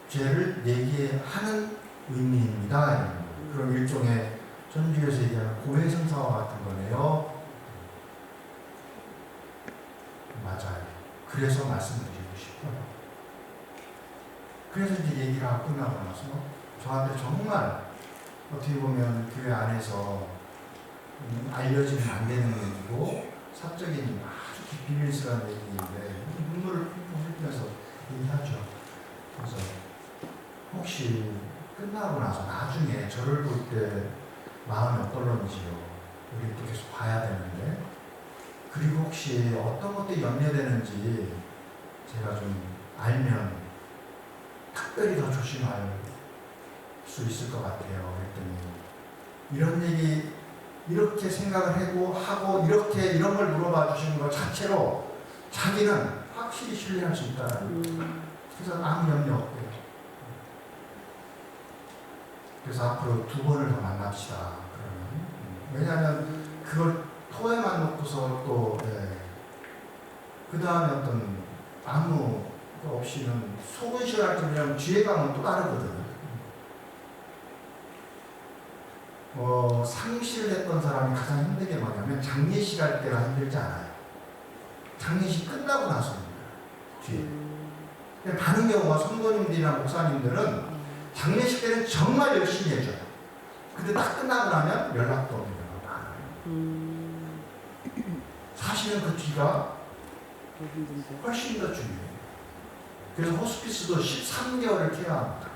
죄를 얘기하는 의미입니다. 그럼 일종의 전주에서 얘기하는 고해성사와 같은 거네요. 맞아요. 그래서 말씀드리고 싶어요. 그래서 이제 얘기를 하고 끝나고 나서 저한테 정말 어떻게 보면 교회 안에서 알려지면 안 되는 얘기고 사적인 아주 비밀스러운 얘기인데 눈물을 흘리면서 얘기하죠. 그래서 혹시 끝나고 나서 나중에 저를 볼 때 마음이 어떨런지요. 우리 또 계속 봐야 되는데. 그리고 혹시 어떤 것들이 염려되는지 제가 좀 알면 특별히 더 조심할 수 있을 것 같아요. 그랬더니 이런 얘기 이렇게 생각을 하고 이렇게 이런 걸 물어봐 주시는 것 자체로 자기는 확실히 신뢰할 수 있다는 거예요. 그래서 아무 염려 없고요. 그래서 앞으로 2번을 더 만납시다. 그러면 왜냐하면 그걸 토에만 놓고서 또 그 다음에 어떤 아무 없이는 속은 시원할 때면 뒤에 가면 또 다르거든요. 상실을 했던 사람이 가장 힘든 게 뭐냐면 장례식 할 때가 힘들지 않아요. 장례식 끝나고 나서입니다. 뒤에. 많은 경우가 성도님들이나 목사님들은 장례식 때는 정말 열심히 해줘요. 근데 딱 끝나고 나면 연락도 없는 경우가 많아요. 사실은 그 뒤가 훨씬 더 중요해요. 그래서 호스피스도 13개월을 케어합니다.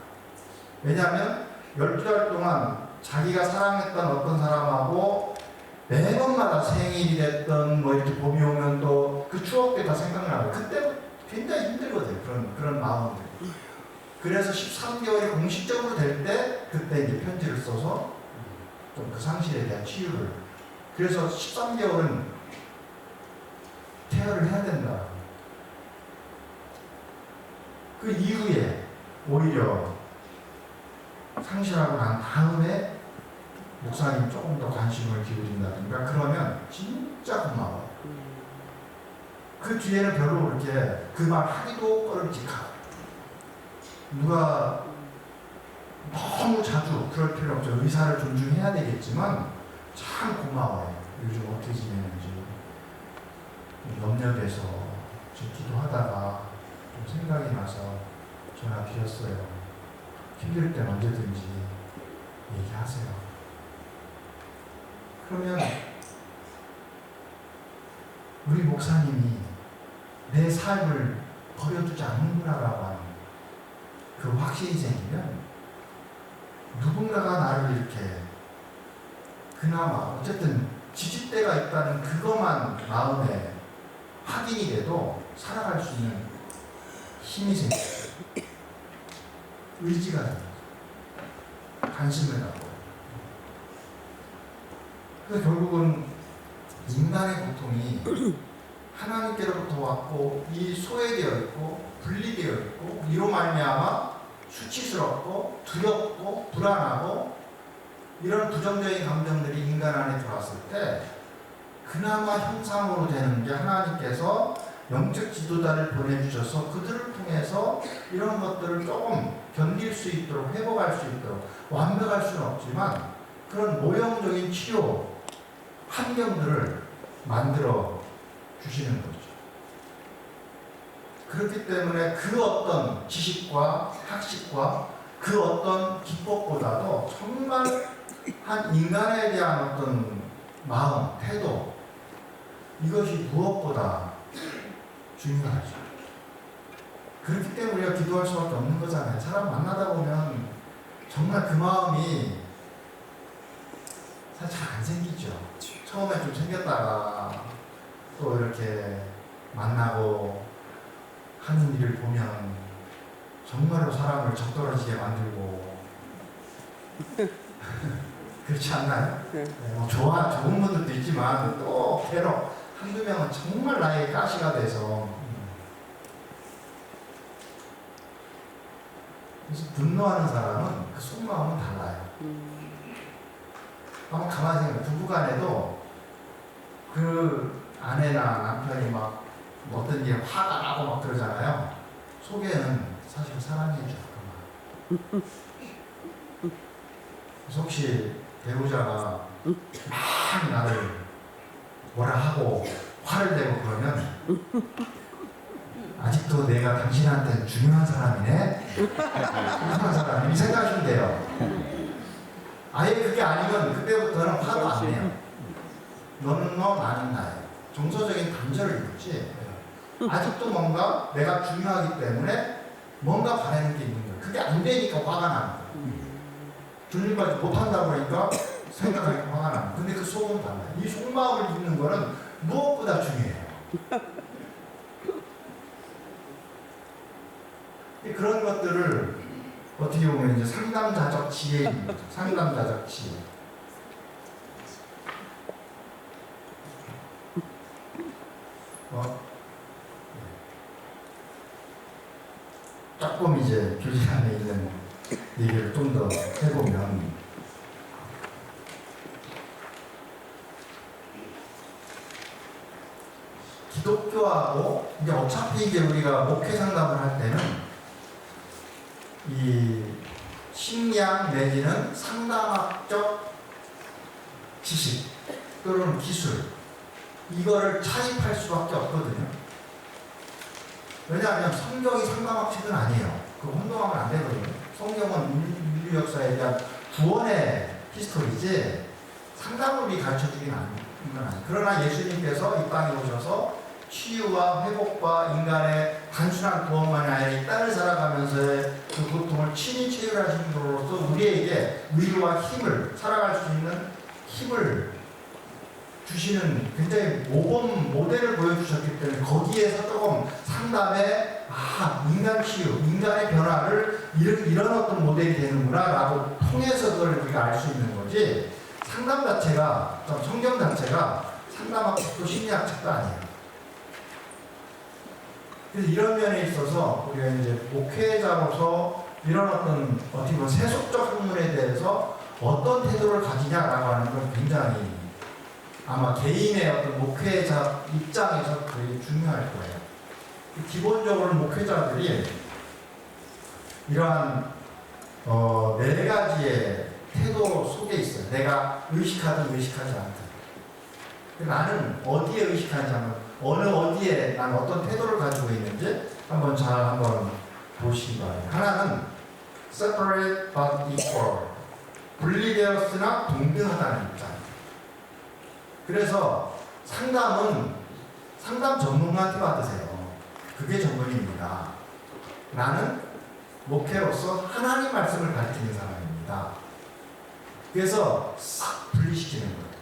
왜냐하면 12달 동안 자기가 사랑했던 어떤 사람하고 매번마다 생일이 됐던 뭐 이렇게 봄이 오면 또 그 추억들이 다 생각나요. 그때 굉장히 힘들거든요. 그런 마음들. 그래서 13개월이 공식적으로 될 때 그때 이제 편지를 써서 좀 그 상실에 대한 치유를. 그래서 13개월은 케어를 해야 된다. 그 이후에 오히려 상실하고 난 다음에 목사님 조금 더 관심을 기울인다든가 그러면 진짜 고마워요. 그 뒤에는 별로 그렇게 그 말 하기도 꺼름직하고 누가 너무 자주 그럴 필요 없죠. 의사를 존중해야 되겠지만 참 고마워요. 요즘 어떻게 지내는지 염려돼서 좀 기도하다가 좀 생각이 나서 전화 드렸어요. 힘들 땐 언제든지 얘기하세요. 그러면 우리 목사님이 내 삶을 버려두지 않는구나라고 하는 그 확신이 생기면 누군가가 나를 이렇게 그나마 어쨌든 지지대가 있다는 그것만 마음에 확인이 돼도 살아갈 수 있는 힘이 생겨요. 의지가 됩니다. 관심을 갖고. 그래서 결국은 인간의 고통이 하나님께로부터 왔고 이 소외되어 있고 분리되어 있고 이로 말미암아 수치스럽고 두렵고 불안하고 이런 부정적인 감정들이 인간 안에 들어왔을 때 그나마 형상으로 되는 게 하나님께서 영적 지도자를 보내주셔서 그들을 통해서 이런 것들을 조금 견딜 수 있도록 회복할 수 있도록 완벽할 수는 없지만 그런 모형적인 치료 환경들을 만들어 주시는 거죠. 그렇기 때문에 그 어떤 지식과 학식과 그 어떤 기법보다도 정말 한 인간에 대한 어떤 마음, 태도 이것이 무엇보다 중요하죠. 그렇기 때문에 우리가 기도할 수밖에 없는 거잖아요. 사람 만나다 보면 정말 그 마음이 사실 잘 안 생기죠. 처음에 좀 생겼다가 또 이렇게 만나고 하는 일을 보면 정말로 사람을 적떨어지게 만들고 그렇지 않나요? 네, 뭐 좋은 분들도 있지만 또 괴로 한두 명은 정말 나에게 가시가 돼서 그래서 분노하는 사람은 그 속마음은 달라요. 한번 가만히 생각해. 부부간에도 그 아내나 남편이 막 어떤 일에 화가 나고 막 그러잖아요. 속에는 사실 사랑해줘. 그래서 혹시 배우자가 막 나를 뭐라 하고 화를 내고 그러면 아직도 내가 당신한테는 중요한 사람이네? 중요한 사람 이 생각하시면 돼요. 아예 그게 아니면 그때부터는 화도 안 내요. 너는 너, 나는 나예요. 정서적인 단절을 이루지. 아직도 뭔가 내가 중요하기 때문에 뭔가 바라는 게 있는 거예요. 그게 안 되니까 화가 나는 거예요. 주님까지 못한다고 하니까 생각하니까 화가 나는 거예요. 근데 그 속은 달라요. 이 속마음을 읽는 거는 무엇보다 중요해요. 그런 것들을 어떻게 보면 이제 상담자적 지혜입니다. 상담자적 지혜. 조금 이제 교재 안에 있는 얘기를 좀 더 해보면, 기독교하고 이제 어차피 이제 우리가 목회 상담을 할 때는 이 심리학 내지는 상담학적 지식 또는 기술, 이거를 차입할 수밖에 없거든요. 왜냐하면 성경이 상담학 책은 아니에요. 그거 혼동하면 안 되거든요. 성경은 인류 역사에 대한 구원의 히스토리지 상담을 우리 가르쳐주긴 않는 건 아니에요. 그러나 예수님께서 이 땅에 오셔서 치유와 회복과 인간의 단순한 구원만이 아니라 이 땅을 살아가면서의 그 고통을 친히 치유하심으로써 우리에게 위로와 힘을, 살아갈 수 있는 힘을 주시는 굉장히 모범 모델을 보여주셨기 때문에 거기에서 조금 상담에 인간 치유, 인간의 변화를 이런 어떤 모델이 되는구나 라고 통해서 그걸 우리가 알 수 있는 거지, 상담 자체가, 성경 자체가 상담학 책도 심리학 책도 아니에요. 그래서 이런 면에 있어서 우리가 이제 목회자로서 이런 어떻게 보면 세속적 학문에 대해서 어떤 태도를 가지냐라고 하는 건 굉장히 아마 개인의 어떤 목회자 입장에서 되게 중요할 거예요. 기본적으로 목회자들이 이러한 네 가지의 태도 속에 있어요. 내가 의식하든 의식하지 않든. 나는 어디에 의식하는지 하면 어디에 난 어떤 태도를 가지고 있는지 한번 보시기 바랍니다. 하나는 separate but equal, 분리되었으나 동등하다는 입장. 그래서 상담은 상담 전문가한테 받으세요. 그게 전문입니다. 나는 목회로서 하나님 말씀을 가르치는 사람입니다. 그래서 싹 분리시키는 거예요.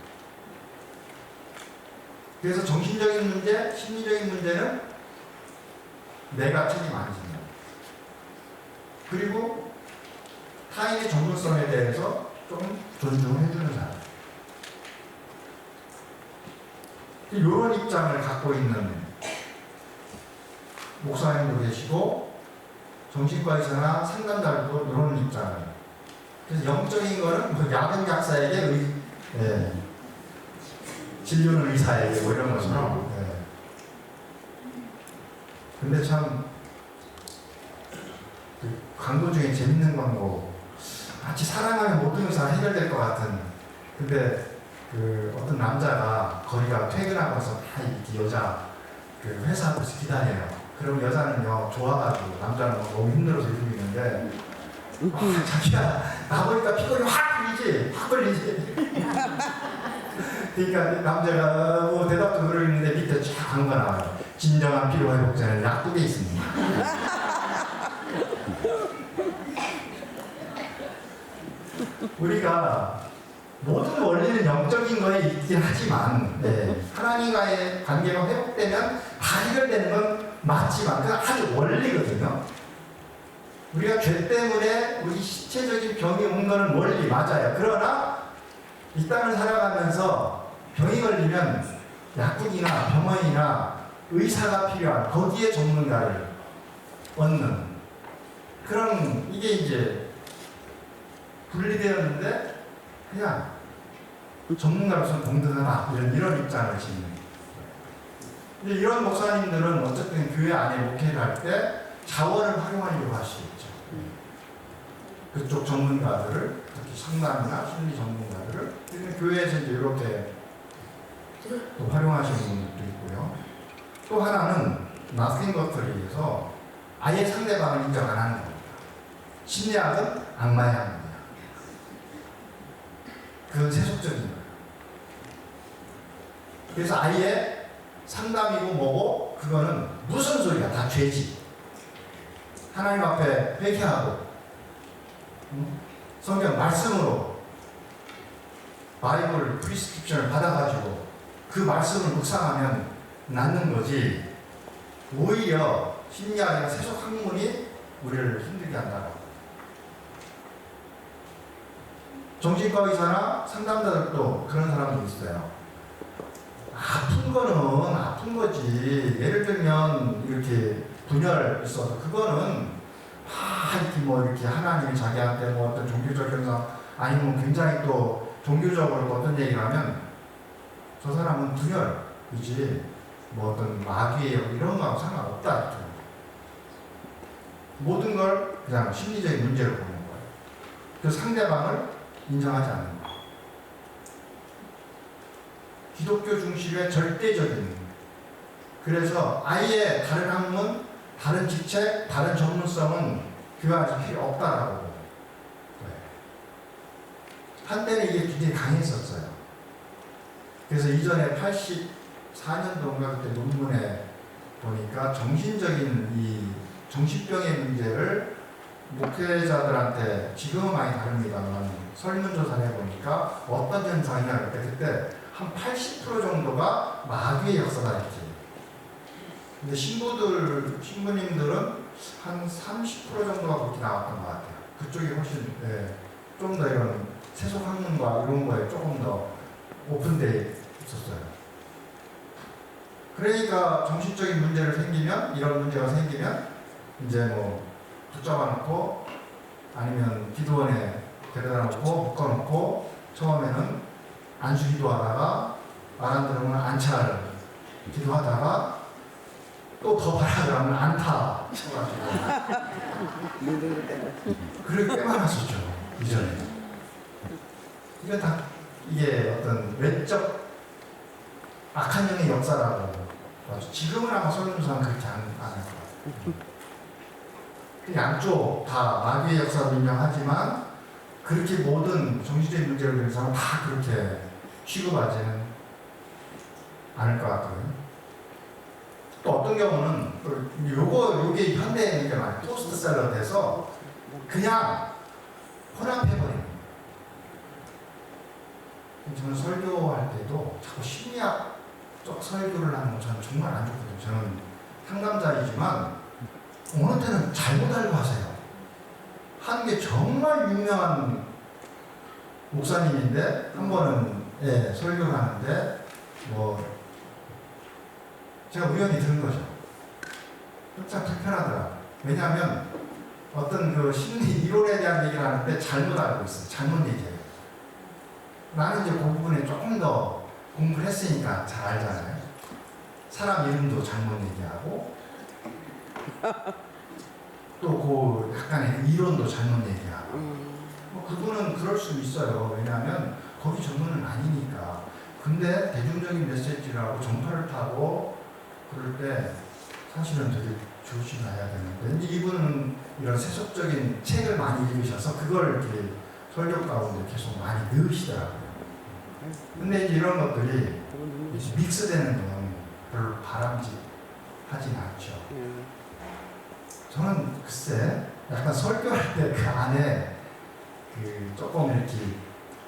그래서 정신적인 문제, 심리적인 문제는 내가 책임 안 집니다. 그리고 타인의 전문성에 대해서 좀 존중해주는 사람. 이런 입장을 갖고 있는 목사님도 계시고 정신과 의사나 상담자들도 이런 입장을. 그래서 영적인 거는 뭐 약은 약사에게 진료는 의사에게 뭐 이런 것처럼. 근데 참 그 광고 중에 재밌는 광고, 마치 사랑하면 모든 의사가 해결될 것 같은. 근데 그 어떤 남자가 거리가 퇴근하고서 다 여자 그 회사 앞에서 기다려요. 그럼 여자는요 좋아가지고 남자는 너무 힘들어서 이러고 있는데 자기야 나 보니까 피곤이 확 걸리지. 그러니까 남자가 뭐 대답도 그러는데 밑에 쫙 광고 나와요. 진정한 피로회복제는 약국에 있습니다. 우리가 모든 원리는 영적인 거에 있긴 하지만 하나님과의 관계가 회복되면 다 해결되는 건 맞지만 그건 아주 원리거든요. 우리가 죄 때문에 우리 신체적인 병이 온 거는 원리 맞아요. 그러나 이 땅을 살아가면서 병이 걸리면 약국이나 병원이나 의사가 필요한 거기에 전문가를 얻는 그런, 이게 이제 분리되었는데 그냥 전문가로서는 동등하다 이런 입장을 짓는. 근데 이런 목사님들은 어쨌든 교회 안에 목회를 할 때 자원을 활용하려고 할 수 있죠. 그쪽 전문가들을, 특히 상담이나 심리 전문가들을 교회에서 이제 이렇게 또 활용하시는 분들도 있고요. 또 하나는 nothing but를 위해서 아예 상대방을 인정 안 하는 겁니다. 심리학은 악마의 학문이야. 그건 세속적인 거예요. 그래서 아예 상담이고 뭐고 그거는 무슨 소리야, 다 죄지. 하나님 앞에 회개하고 성경 말씀으로 바이블 프리스크립션을 받아가지고 그 말씀을 묵상하면 낫는 거지. 오히려 심리학이나 세속 학문이 우리를 힘들게 한다고. 정신과 의사나 상담자들도 그런 사람도 있어요. 아픈 거는 아픈 거지. 예를 들면 이렇게 분열 있어서 그거는 이렇게 뭐 이렇게 하나님이 자기한테 뭐 어떤 종교적 현상 아니면 굉장히 또 종교적으로 어떤 얘기를 하면 저 사람은 분열이지 뭐 어떤 마귀예요 이런 거하고 상관없다 이렇게. 모든 걸 그냥 심리적인 문제로 보는 거예요. 그 상대방을 인정하지 않는 거예요. 기독교 중심의 절대적인. 그래서 아예 다른 학문, 다른 직책, 다른 전문성은 교환할 필요 없다라고 보는 거예요. 한때는 이게 굉장히 강했었어요. 그래서 이전에 84년도인가 그때 논문에 보니까 정신적인 이 정신병의 문제를 목회자들한테 지금은 많이 다릅니다만 설문조사를 해보니까 어떤 현상이냐 그때 한 80% 정도가 마귀의 역사다 이렇게. 근데 신부님들은 한 30% 정도가 그렇게 나왔던 것 같아요. 그쪽이 훨씬 좀 더 이런 세속 학문과 이런 거에 조금 더 오픈되어 있었어요. 그러니까 정신적인 문제를 생기면 이런 문제가 생기면 이제 뭐 붙잡아 놓고 아니면 기도원에 데려다 놓고 묶어놓고 처음에는 안수 기도하다가 말 안 들으면 안찰 기도하다가 또 더 바라더라면 안타 그렇게 꽤 많았었죠 이전에. 이거 다 이게 어떤 외적 악한 영의 역사라고. 지금은 아마 설문조사는 그렇게 안 할 것 같아요. 양쪽 다 마귀의 역사도 인정하지만 그렇게 모든 정신적인 문제를 위해서는 다 그렇게 취급하지는 않을 것 같거든요. 또 어떤 경우는 요게 현대에 이렇게 많이 포스트셀러 돼서 그냥 혼합해버립니다. 저는 설교할 때도 자꾸 심리학적 설교를 하는 거 저는 정말 안 좋거든요. 저는 상담자이지만 어느 때는 잘못 알고 하세요. 한 게 정말 유명한 목사님인데 한 번은 설교를 하는데 뭐 제가 우연히 들은 거죠. 참 불편하더라고요. 왜냐하면 어떤 그 심리 이론에 대한 얘기를 하는데 잘못 알고 있어요. 잘못 얘기해요. 나는 이제 그 부분에 조금 더 공부를 했으니까 잘 알잖아요. 사람 이름도 잘못 얘기하고 또 그 약간의 이론도 잘못 얘기하고 뭐 그분은 그럴 수 있어요. 왜냐하면 거기 전문은 아니니까. 근데 대중적인 메시지라고 전파를 타고 그럴 때 사실은 되게 조심해야 되는데 이분은 이런 세속적인 책을 많이 읽으셔서 그걸 이렇게 설교 가운데 계속 많이 넣으시더라고요. 근데 이제 이런 것들이 믹스되는 건 별로 바람직하진 않죠. 저는 글쎄 약간 설교할 때 그 안에 그 조금 이렇게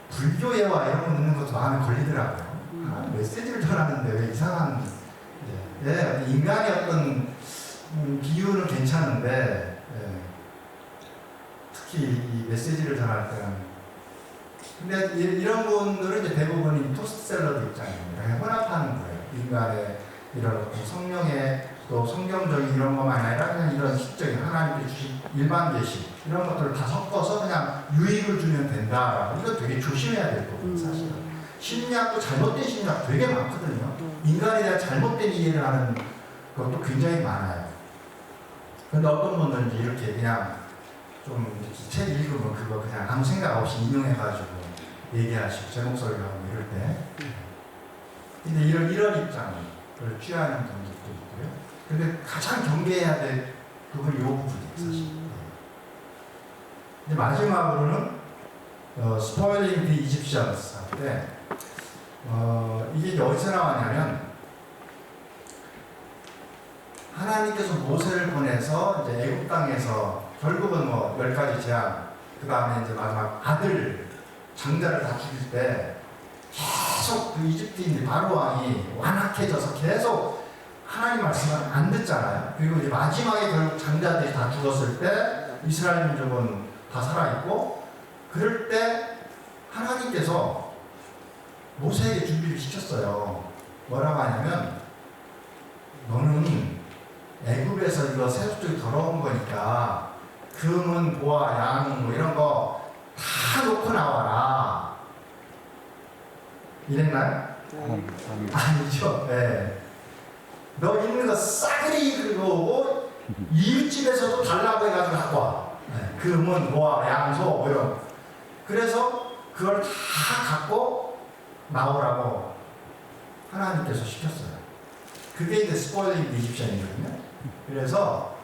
불교예와 이런 거 넣는 것도 마음에 걸리더라고요. 메시지를 전하는데 왜 이상한 인간의 어떤 비유는 괜찮은데 특히 이 메시지를 전할 때는 근데 이런 분들은 이제 대부분이 토스트셀러드 입장입니다. 혼합하는 거예요. 인간의 이런 어떤 성령의 또 성경적인 이런 것만 아니라 그냥 이런 실적인 하나님께 주신 일반 계시 이런 것들을 다 섞어서 그냥 유익을 주면 된다라고. 이거 되게 조심해야 될 거거든요. 사실은 심리학도 잘못된 심리학 되게 많거든요. 인간에 대한 잘못된 이해를 하는 것도 굉장히 많아요. 근데 어떤 분들은 이렇게 그냥 좀 책 읽으면 그거 그냥 아무 생각 없이 인용해가지고 얘기하시고 제목 설교하고 이럴 때. 근데 이런 입장을 취하는 분들도 있고요. 근데 가장 경계해야 될 부분이 이 부분이에요, 사실. 근데 마지막으로는 Spoiling the Egyptians 할 때 이게 이제 어디서 나왔냐면 하나님께서 모세를 보내서 이제 애국 땅에서 결국은 뭐 10가지 재앙 그 다음에 이제 마지막 아들 장자를 다 죽일 때 계속 그 이집트인들 바로 왕이 완악해져서 계속 하나님 말씀을 안 듣잖아요. 그리고 이제 마지막에 결국 장자들이 다 죽었을 때 이스라엘 민족은 다 살아있고, 그럴 때 하나님께서 모세에게 준비를 시켰어요. 뭐라고 하냐면, 너는 애굽에서 이거 세속적이 더러운 거니까 금은 보아 양 뭐 이런 거 다 놓고 나와라. 이랬나요? 아니죠. 네. 너 있는 거 싸그리 그거고 이웃집에서도 달라고 해가지고 갖고 와. 네. 금은 보아 양소 뭐 이런. 그래서 그걸 다 갖고 나오라고 하나님께서 시켰어요. 그게 이제 스포일링 이집션이거든요. 그래서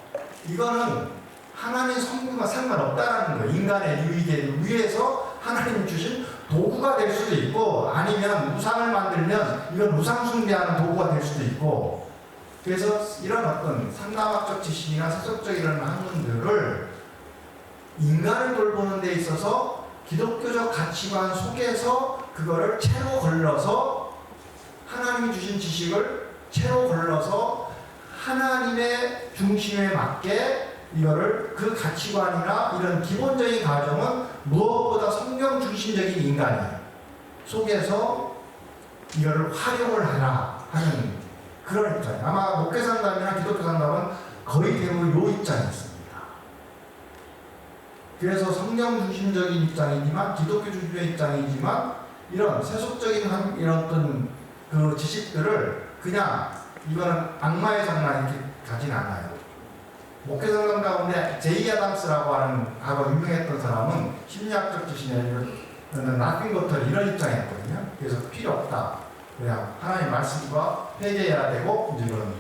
이거는 하나님 성품과 상관없다라는 거예요. 인간의 유익에 위해서 하나님 주신 도구가 될 수도 있고, 아니면 우상을 만들면 이건 우상 숭배하는 도구가 될 수도 있고, 그래서 이런 어떤 상담학적 지식이나 세속적 이런 학문들을 인간을 돌보는 데 있어서 기독교적 가치관 속에서 그거를 채로 걸러서 하나님이 주신 지식을 채로 걸러서 하나님의 중심에 맞게 이거를 그 가치관이나 이런 기본적인 가정은 무엇보다 성경 중심적인 인간이 속에서 이거를 활용을 하라 하는 그런 입장이에요. 아마 목회 상담이나 기독교 상담은 거의 대부분 이 입장이었습니다. 그래서 성경 중심적인 입장이지만 기독교 중심의 입장이지만 이런 세속적인 이런 어떤 그 지식들을 그냥 이거는 악마의 장난 이렇게 가진 않아요. 목회 상담 가운데 제이 아담스라고 하는 과거 유명했던 사람은 심리학적 지식이나 나쁜 것들 이런 입장이었거든요. 그래서 필요 없다. 그냥 하나님 말씀과 회개해야 되고 이제 이런.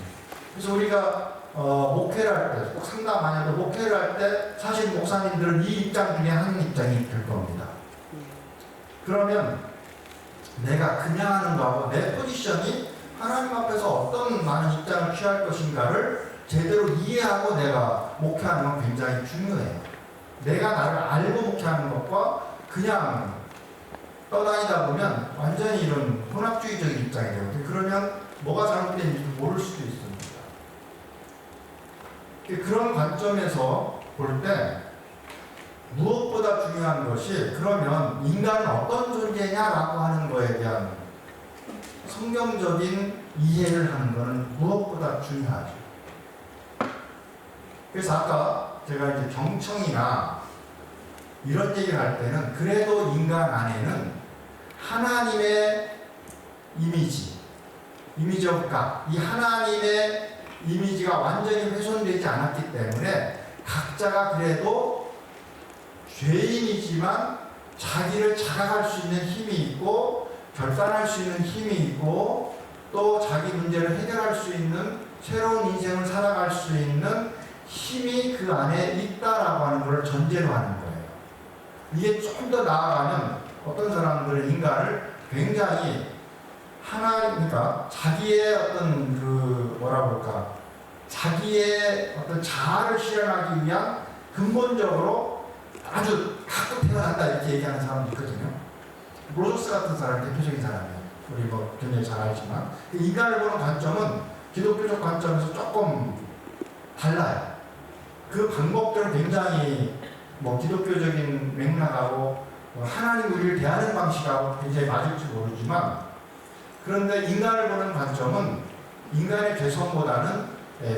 그래서 우리가 목회를 할 때, 꼭 상담 안 해도 목회를 할 때 사실 목사님들은 이 입장 중에 한 입장이 될 겁니다. 그러면 내가 그냥 하는 거하고 내 포지션이 하나님 앞에서 어떤 많은 입장을 취할 것인가를 제대로 이해하고 내가 목회하는 건 굉장히 중요해요. 내가 나를 알고 목회하는 것과 그냥 떠다니다 보면 완전히 이런 혼합주의적인 입장이 되거든요. 그러면 뭐가 잘못된지 모를 수도 있습니다. 그런 관점에서 볼 때 무엇보다 중요한 것이 그러면 인간은 어떤 존재냐라고 하는 거에 대한 성경적인 이해를 하는 것은 무엇보다 중요하죠. 그래서 아까 제가 이제 경청이나 이런 얘기를 할 때는 그래도 인간 안에는 하나님의 이미지 오브 갓, 이 하나님의 이미지가 완전히 훼손되지 않았기 때문에 각자가 그래도 죄인이지만 자기를 자각할 수 있는 힘이 있고 결단할 수 있는 힘이 있고 또 자기 문제를 해결할 수 있는 새로운 인생을 살아갈 수 있는 힘이 그 안에 있다라고 하는 것을 전제로 하는 거예요. 이게 좀 더 나아가면 어떤 사람들은 인간을 굉장히 그러니까 자기의 어떤 그 뭐라 그럴까, 자기의 어떤 자아를 실현하기 위한 근본적으로 아주 갖고 태어난다 이렇게 얘기하는 사람도 있거든요. 로저스 같은 사람 대표적인 사람이에요. 우리 뭐 굉장히 잘 알지만 인간을 보는 관점은 기독교적 관점에서 조금 달라요. 그 방법들은 굉장히 뭐 기독교적인 맥락하고 하나님 우리를 대하는 방식하고 굉장히 맞을지 모르지만, 그런데 인간을 보는 관점은 인간의 죄성보다는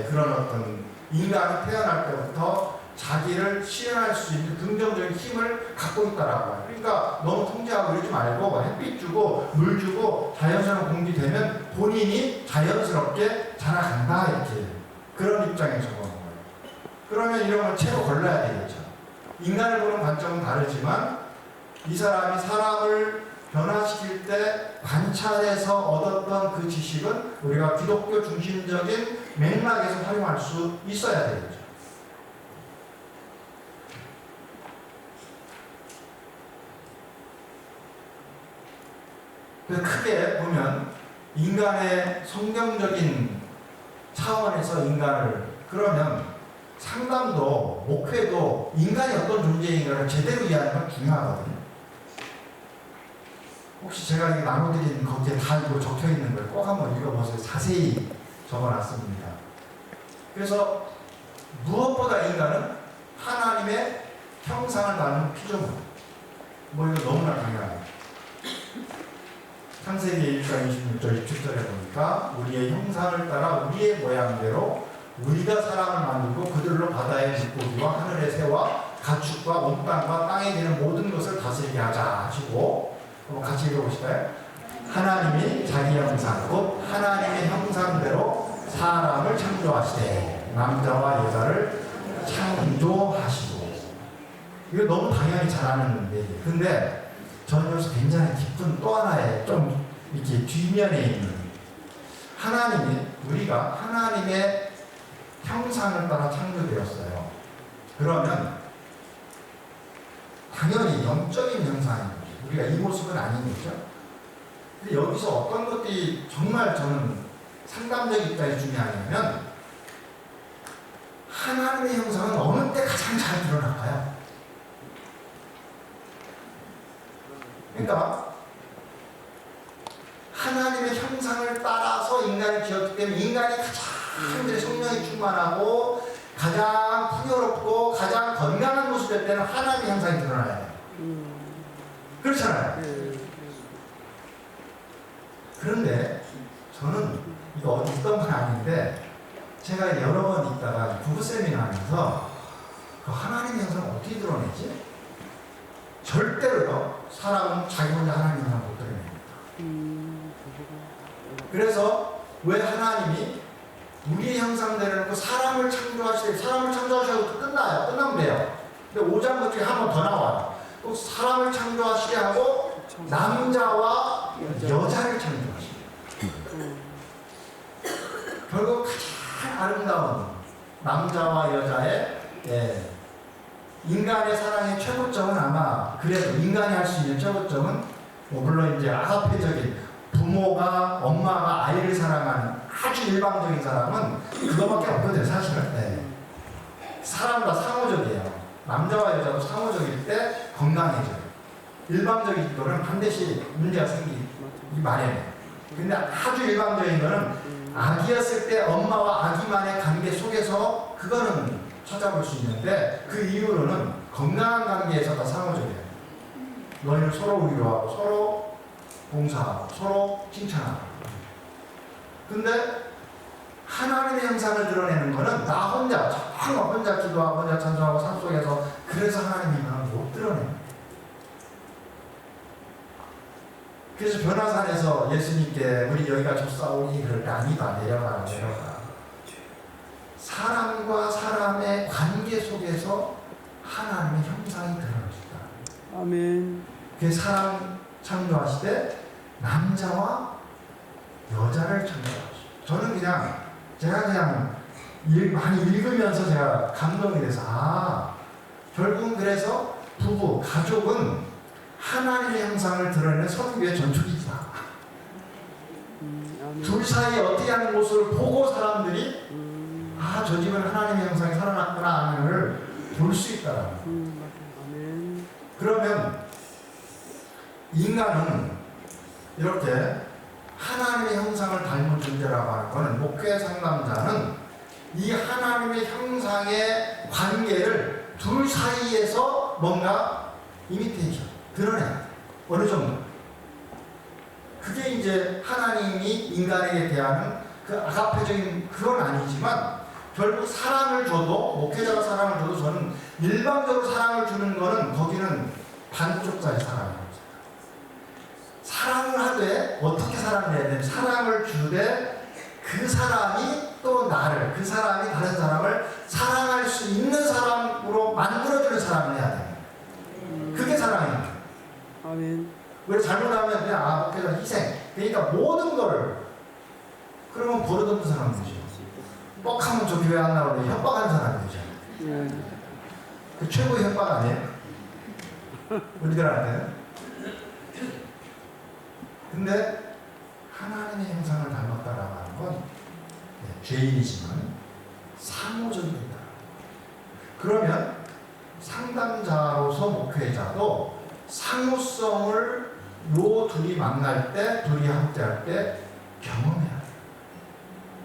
그런 어떤 인간이 태어날 때부터 자기를 실현할 수 있는 긍정적인 힘을 갖고 있다라고 해요. 그러니까 너무 통제하고 이러지 말고 햇빛 주고 물 주고 자연스러운 공기 되면 본인이 자연스럽게 자라간다 이렇게 그런 입장에서 보는 거예요. 그러면 이런 걸 채로 걸러야 되겠죠. 인간을 보는 관점은 다르지만 이 사람이 사람을 변화시킬 때 관찰해서 얻었던 그 지식은 우리가 기독교 중심적인 맥락에서 활용할 수 있어야 되겠죠. 크게 보면 인간의 성경적인 차원에서 인간을, 그러면 상담도 기도도 목회도 인간이 어떤 존재인가를 제대로 이해하는 건 중요하거든요. 혹시 제가 이렇게 나눠드린 거기에 다 이거 적혀 있는 걸 꼭 한번 읽어보세요. 자세히 적어놨습니다. 그래서 무엇보다 인간은 하나님의 형상을 닮은 피조물. 뭐 이거 너무나 당연해요. 창세기 1장 26절 27절에 보니까 우리의 형상을 따라 우리의 모양대로 우리가 사람을 만들고 그들로 바다의 물고기와 하늘의 새와 가축과 온 땅과 땅에 있는 모든 것을 다스리게 하자 하시고, 한번 같이 읽어보실까요? 하나님이 자기 형상 곧 하나님의 형상대로 사람을 창조하시되 남자와 여자를 창조하시고. 이거 너무 당연히 잘하는 얘기예요. 근데 저는 여기서 굉장히 깊은 또 하나의 좀 이렇게 뒷면에 있는, 하나님이, 우리가 하나님의 형상을 따라 창조되었어요. 그러면 당연히 영적인 형상인 거죠. 우리가 이 모습은 아닌 거죠. 근데 여기서 어떤 것들이 정말 저는 상담적 입장이 중요하냐면, 하나님의 형상은 어느 때 가장 잘 드러날까요? 그러니까 하나님의 형상을 따라서 인간을 지었기 때문에 인간이 가장 그들의 성령이 충만하고 가장 풍요롭고 가장 건강한 모습일 때는 하나님의 형상이 드러나야 돼요. 그렇잖아요. 그런데 저는 이거 어디 있던 건 아닌데, 제가 여러 번 있다가 부부 세미나 하면서 그 하나님의 형상을 어떻게 드러내지? 절대로요, 사람은 자기 혼자 하나님의 형상을 못 드러냅니다. 그래서 왜 하나님이 우리의 형상대로 놓고 사람을 창조하시되, 사람을 창조하셔도 끝나요. 끝나면 돼요. 근데 5장 중에 한 번 더 나와요. 또 사람을 창조하시게 하고 남자와 여자를 창조하시게. 결국 가장 아름다운 남자와 여자의 인간의 사랑의 최고점은, 아마 그래도 인간이 할 수 있는 최고점은 물론 이제 아가페적인 부모가 엄마가 아이를 사랑하는 아주 일방적인 사람은 그거밖에 없거든요, 사실은. 사람과 상호적이에요. 남자와 여자도 상호적일 때 건강해져요. 일방적인 거는 반드시 문제가 생기기 마련해요. 근데 아주 일방적인 거는 아기였을 때 엄마와 아기만의 관계 속에서 그거는 찾아볼 수 있는데, 그 이후로는 건강한 관계에서 다 상호적이에요. 너희는 서로 위로하고 서로 봉사하고 서로 칭찬하고. 근데 하나님의 형상을 드러내는 거는 나 혼자 정말 혼자 기도하고 혼자 찬송하고 삶 속에서, 그래서 하나님의 형상을 못 드러내요. 그래서 변화산에서 예수님께 우리 여기가 좁사오니 그럴 때 아니다, 내려가라. 사람과 사람의 관계 속에서 하나님의 형상이 드러납니다. 아멘. 그 사람 창조하시되 남자와 여자를 창조하시고. 저는 제가 많이 읽으면서 제가 감동이 돼서, 결국은 그래서 부부, 가족은 하나님의 형상을 드러내는 성교의 전축이다. 둘 사이에 어떻게 하는 모습을 보고 사람들이 저 집은 하나님의 형상이 살아났구나 하는 걸 볼 수 있다라는 거예요. 그러면 인간은 이렇게 하나님의 형상을 닮은 존재라고 하는 것은, 목회 상담자는 이 하나님의 형상의 관계를 둘 사이에서 뭔가 이미테이션, 드러내야 돼. 어느 정도. 그게 이제 하나님이 인간에게 대하는 그 아가페적인 그건 아니지만, 결국 사랑을 줘도, 목회자가 사랑을 줘도 저는 일방적으로 사랑을 주는 거는 거기는 반쪽짜리 사랑이에요. 사랑을 하되 어떻게 사랑을 해야 되냐면, 사랑을 주되 그 사람이 또 나를, 그 사람이 다른 사람을 사랑할 수 있는 사람으로 만들어주는 사랑을 해야 돼요. 그게 사랑이에요. 아멘. 왜 잘못하면 그냥 목회자 희생. 그러니까 모든 걸, 그러면 버릇없는 사람이 되죠. 뻑하면 저 교회 안 나오는데 협박하는 사람이 되죠. 그 최고의 협박 아니에요? 우리들한테는. 근데 하나님의 형상을 닮았다라고 하는 건 죄인이지만 상호적이다. 그러면 상담자로서 목회자도 상호성을 요 둘이 만날 때, 둘이 함께할 때 경험해야 돼요.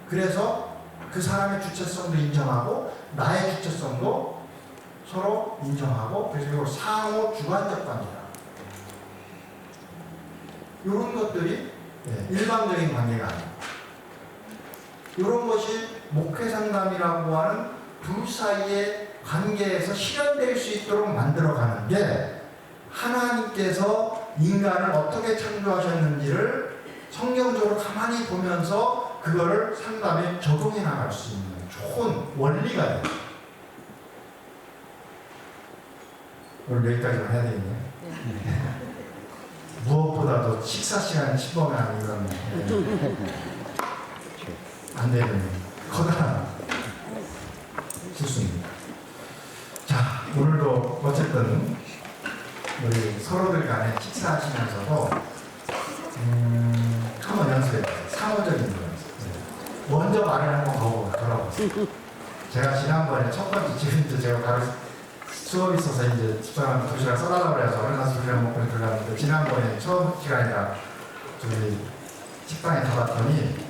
그래서 그 사람의 주체성도 인정하고 나의 주체성도 서로 인정하고, 그리고 상호 주관적 관계다. 이런 것들이 일반적인 관계가 아닙니다. 이런 것이 목회 상담이라고 하는 둘 사이의 관계에서 실현될 수 있도록 만들어가는 게, 하나님께서 인간을 어떻게 창조하셨는지를 성경적으로 가만히 보면서 그거를 상담에 적용해 나갈 수 있는 좋은 원리가 돼요. 오늘 여기까지만 해야 되겠네요. 무엇보다도 식사 시간이 침범하는 이런 안 되는 커다란 실수입니다. 자, 오늘도 어쨌든 우리 서로들 간에 식사하시면서도 한번 연습해보세요. 상호적인 연습. 먼저 말을 한번 걸어보세요. 제가 지난번에 첫 번째, 지금 이제 제가 바로 수업이 있어서 이제 집사람한테 도시락 써달라고 그래서 얼른 가서 도시락 먹고 들어갔는데, 지난번에 처음 시간이라 저기 식당에 가봤더니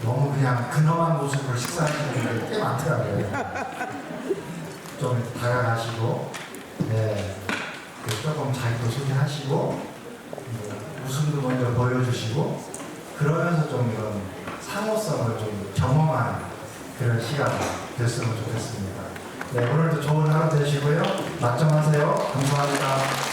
너무 그냥 근엄한 모습으로 식사하시는 분들이 꽤 많더라고요. 좀 다가가시고, 조금 자기도 소개하시고, 웃음도 먼저 보여주시고, 그러면서 좀 이런 상호성을 좀 경험하는 그런 시간 됐으면 좋겠습니다. 네, 오늘도 좋은 하루 되시고요. 맞점하세요. 감사합니다.